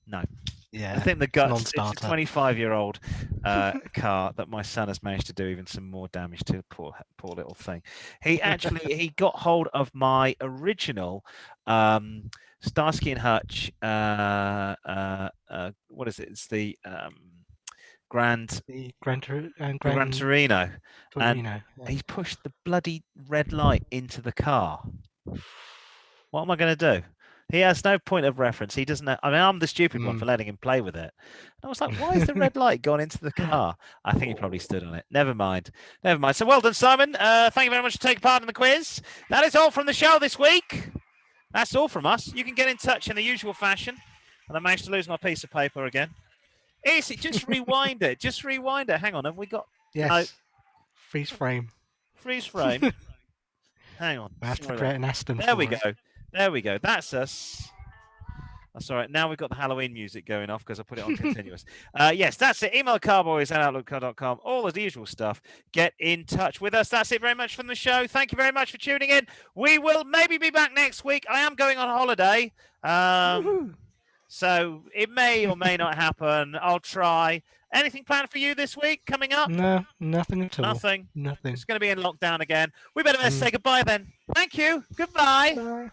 No. Yeah. I think the guts. It's a Non-starter. 25-year-old car that my son has managed to do even some more damage to. Poor little thing. He got hold of my original Starsky and Hutch. What is it? It's the Grand The Gran Gran Torino, and Torino. Yeah. he pushed the bloody red light into the car. What am I going to do? He has no point of reference. He doesn't know. I mean, I'm the stupid one for letting him play with it. And I was like, why is the red light gone into the car? I think he probably stood on it. Never mind. Never mind. So well done, Simon. Thank you very much for taking part in the quiz. That is all from the show this week. That's all from us. You can get in touch in the usual fashion. And I managed to lose my piece of paper again. Is it? Just rewind it. Just rewind it. Hang on. Have we got... Yes. No. Freeze frame. Freeze frame. Hang on. I have to create an Aston. There we go. There we go. That's us. That's all right. Now we've got the Halloween music going off because I put it on continuous. Yes, that's it. Email carboys@outlook.com. All of the usual stuff. Get in touch with us. That's it very much from the show. Thank you very much for tuning in. We will maybe be back next week. I am going on holiday. So it may or may not happen. I'll try. Anything planned for you this week coming up? No, nothing at all. Nothing. Nothing. It's going to be in lockdown again. We better say goodbye then. Thank you. Goodbye. Bye.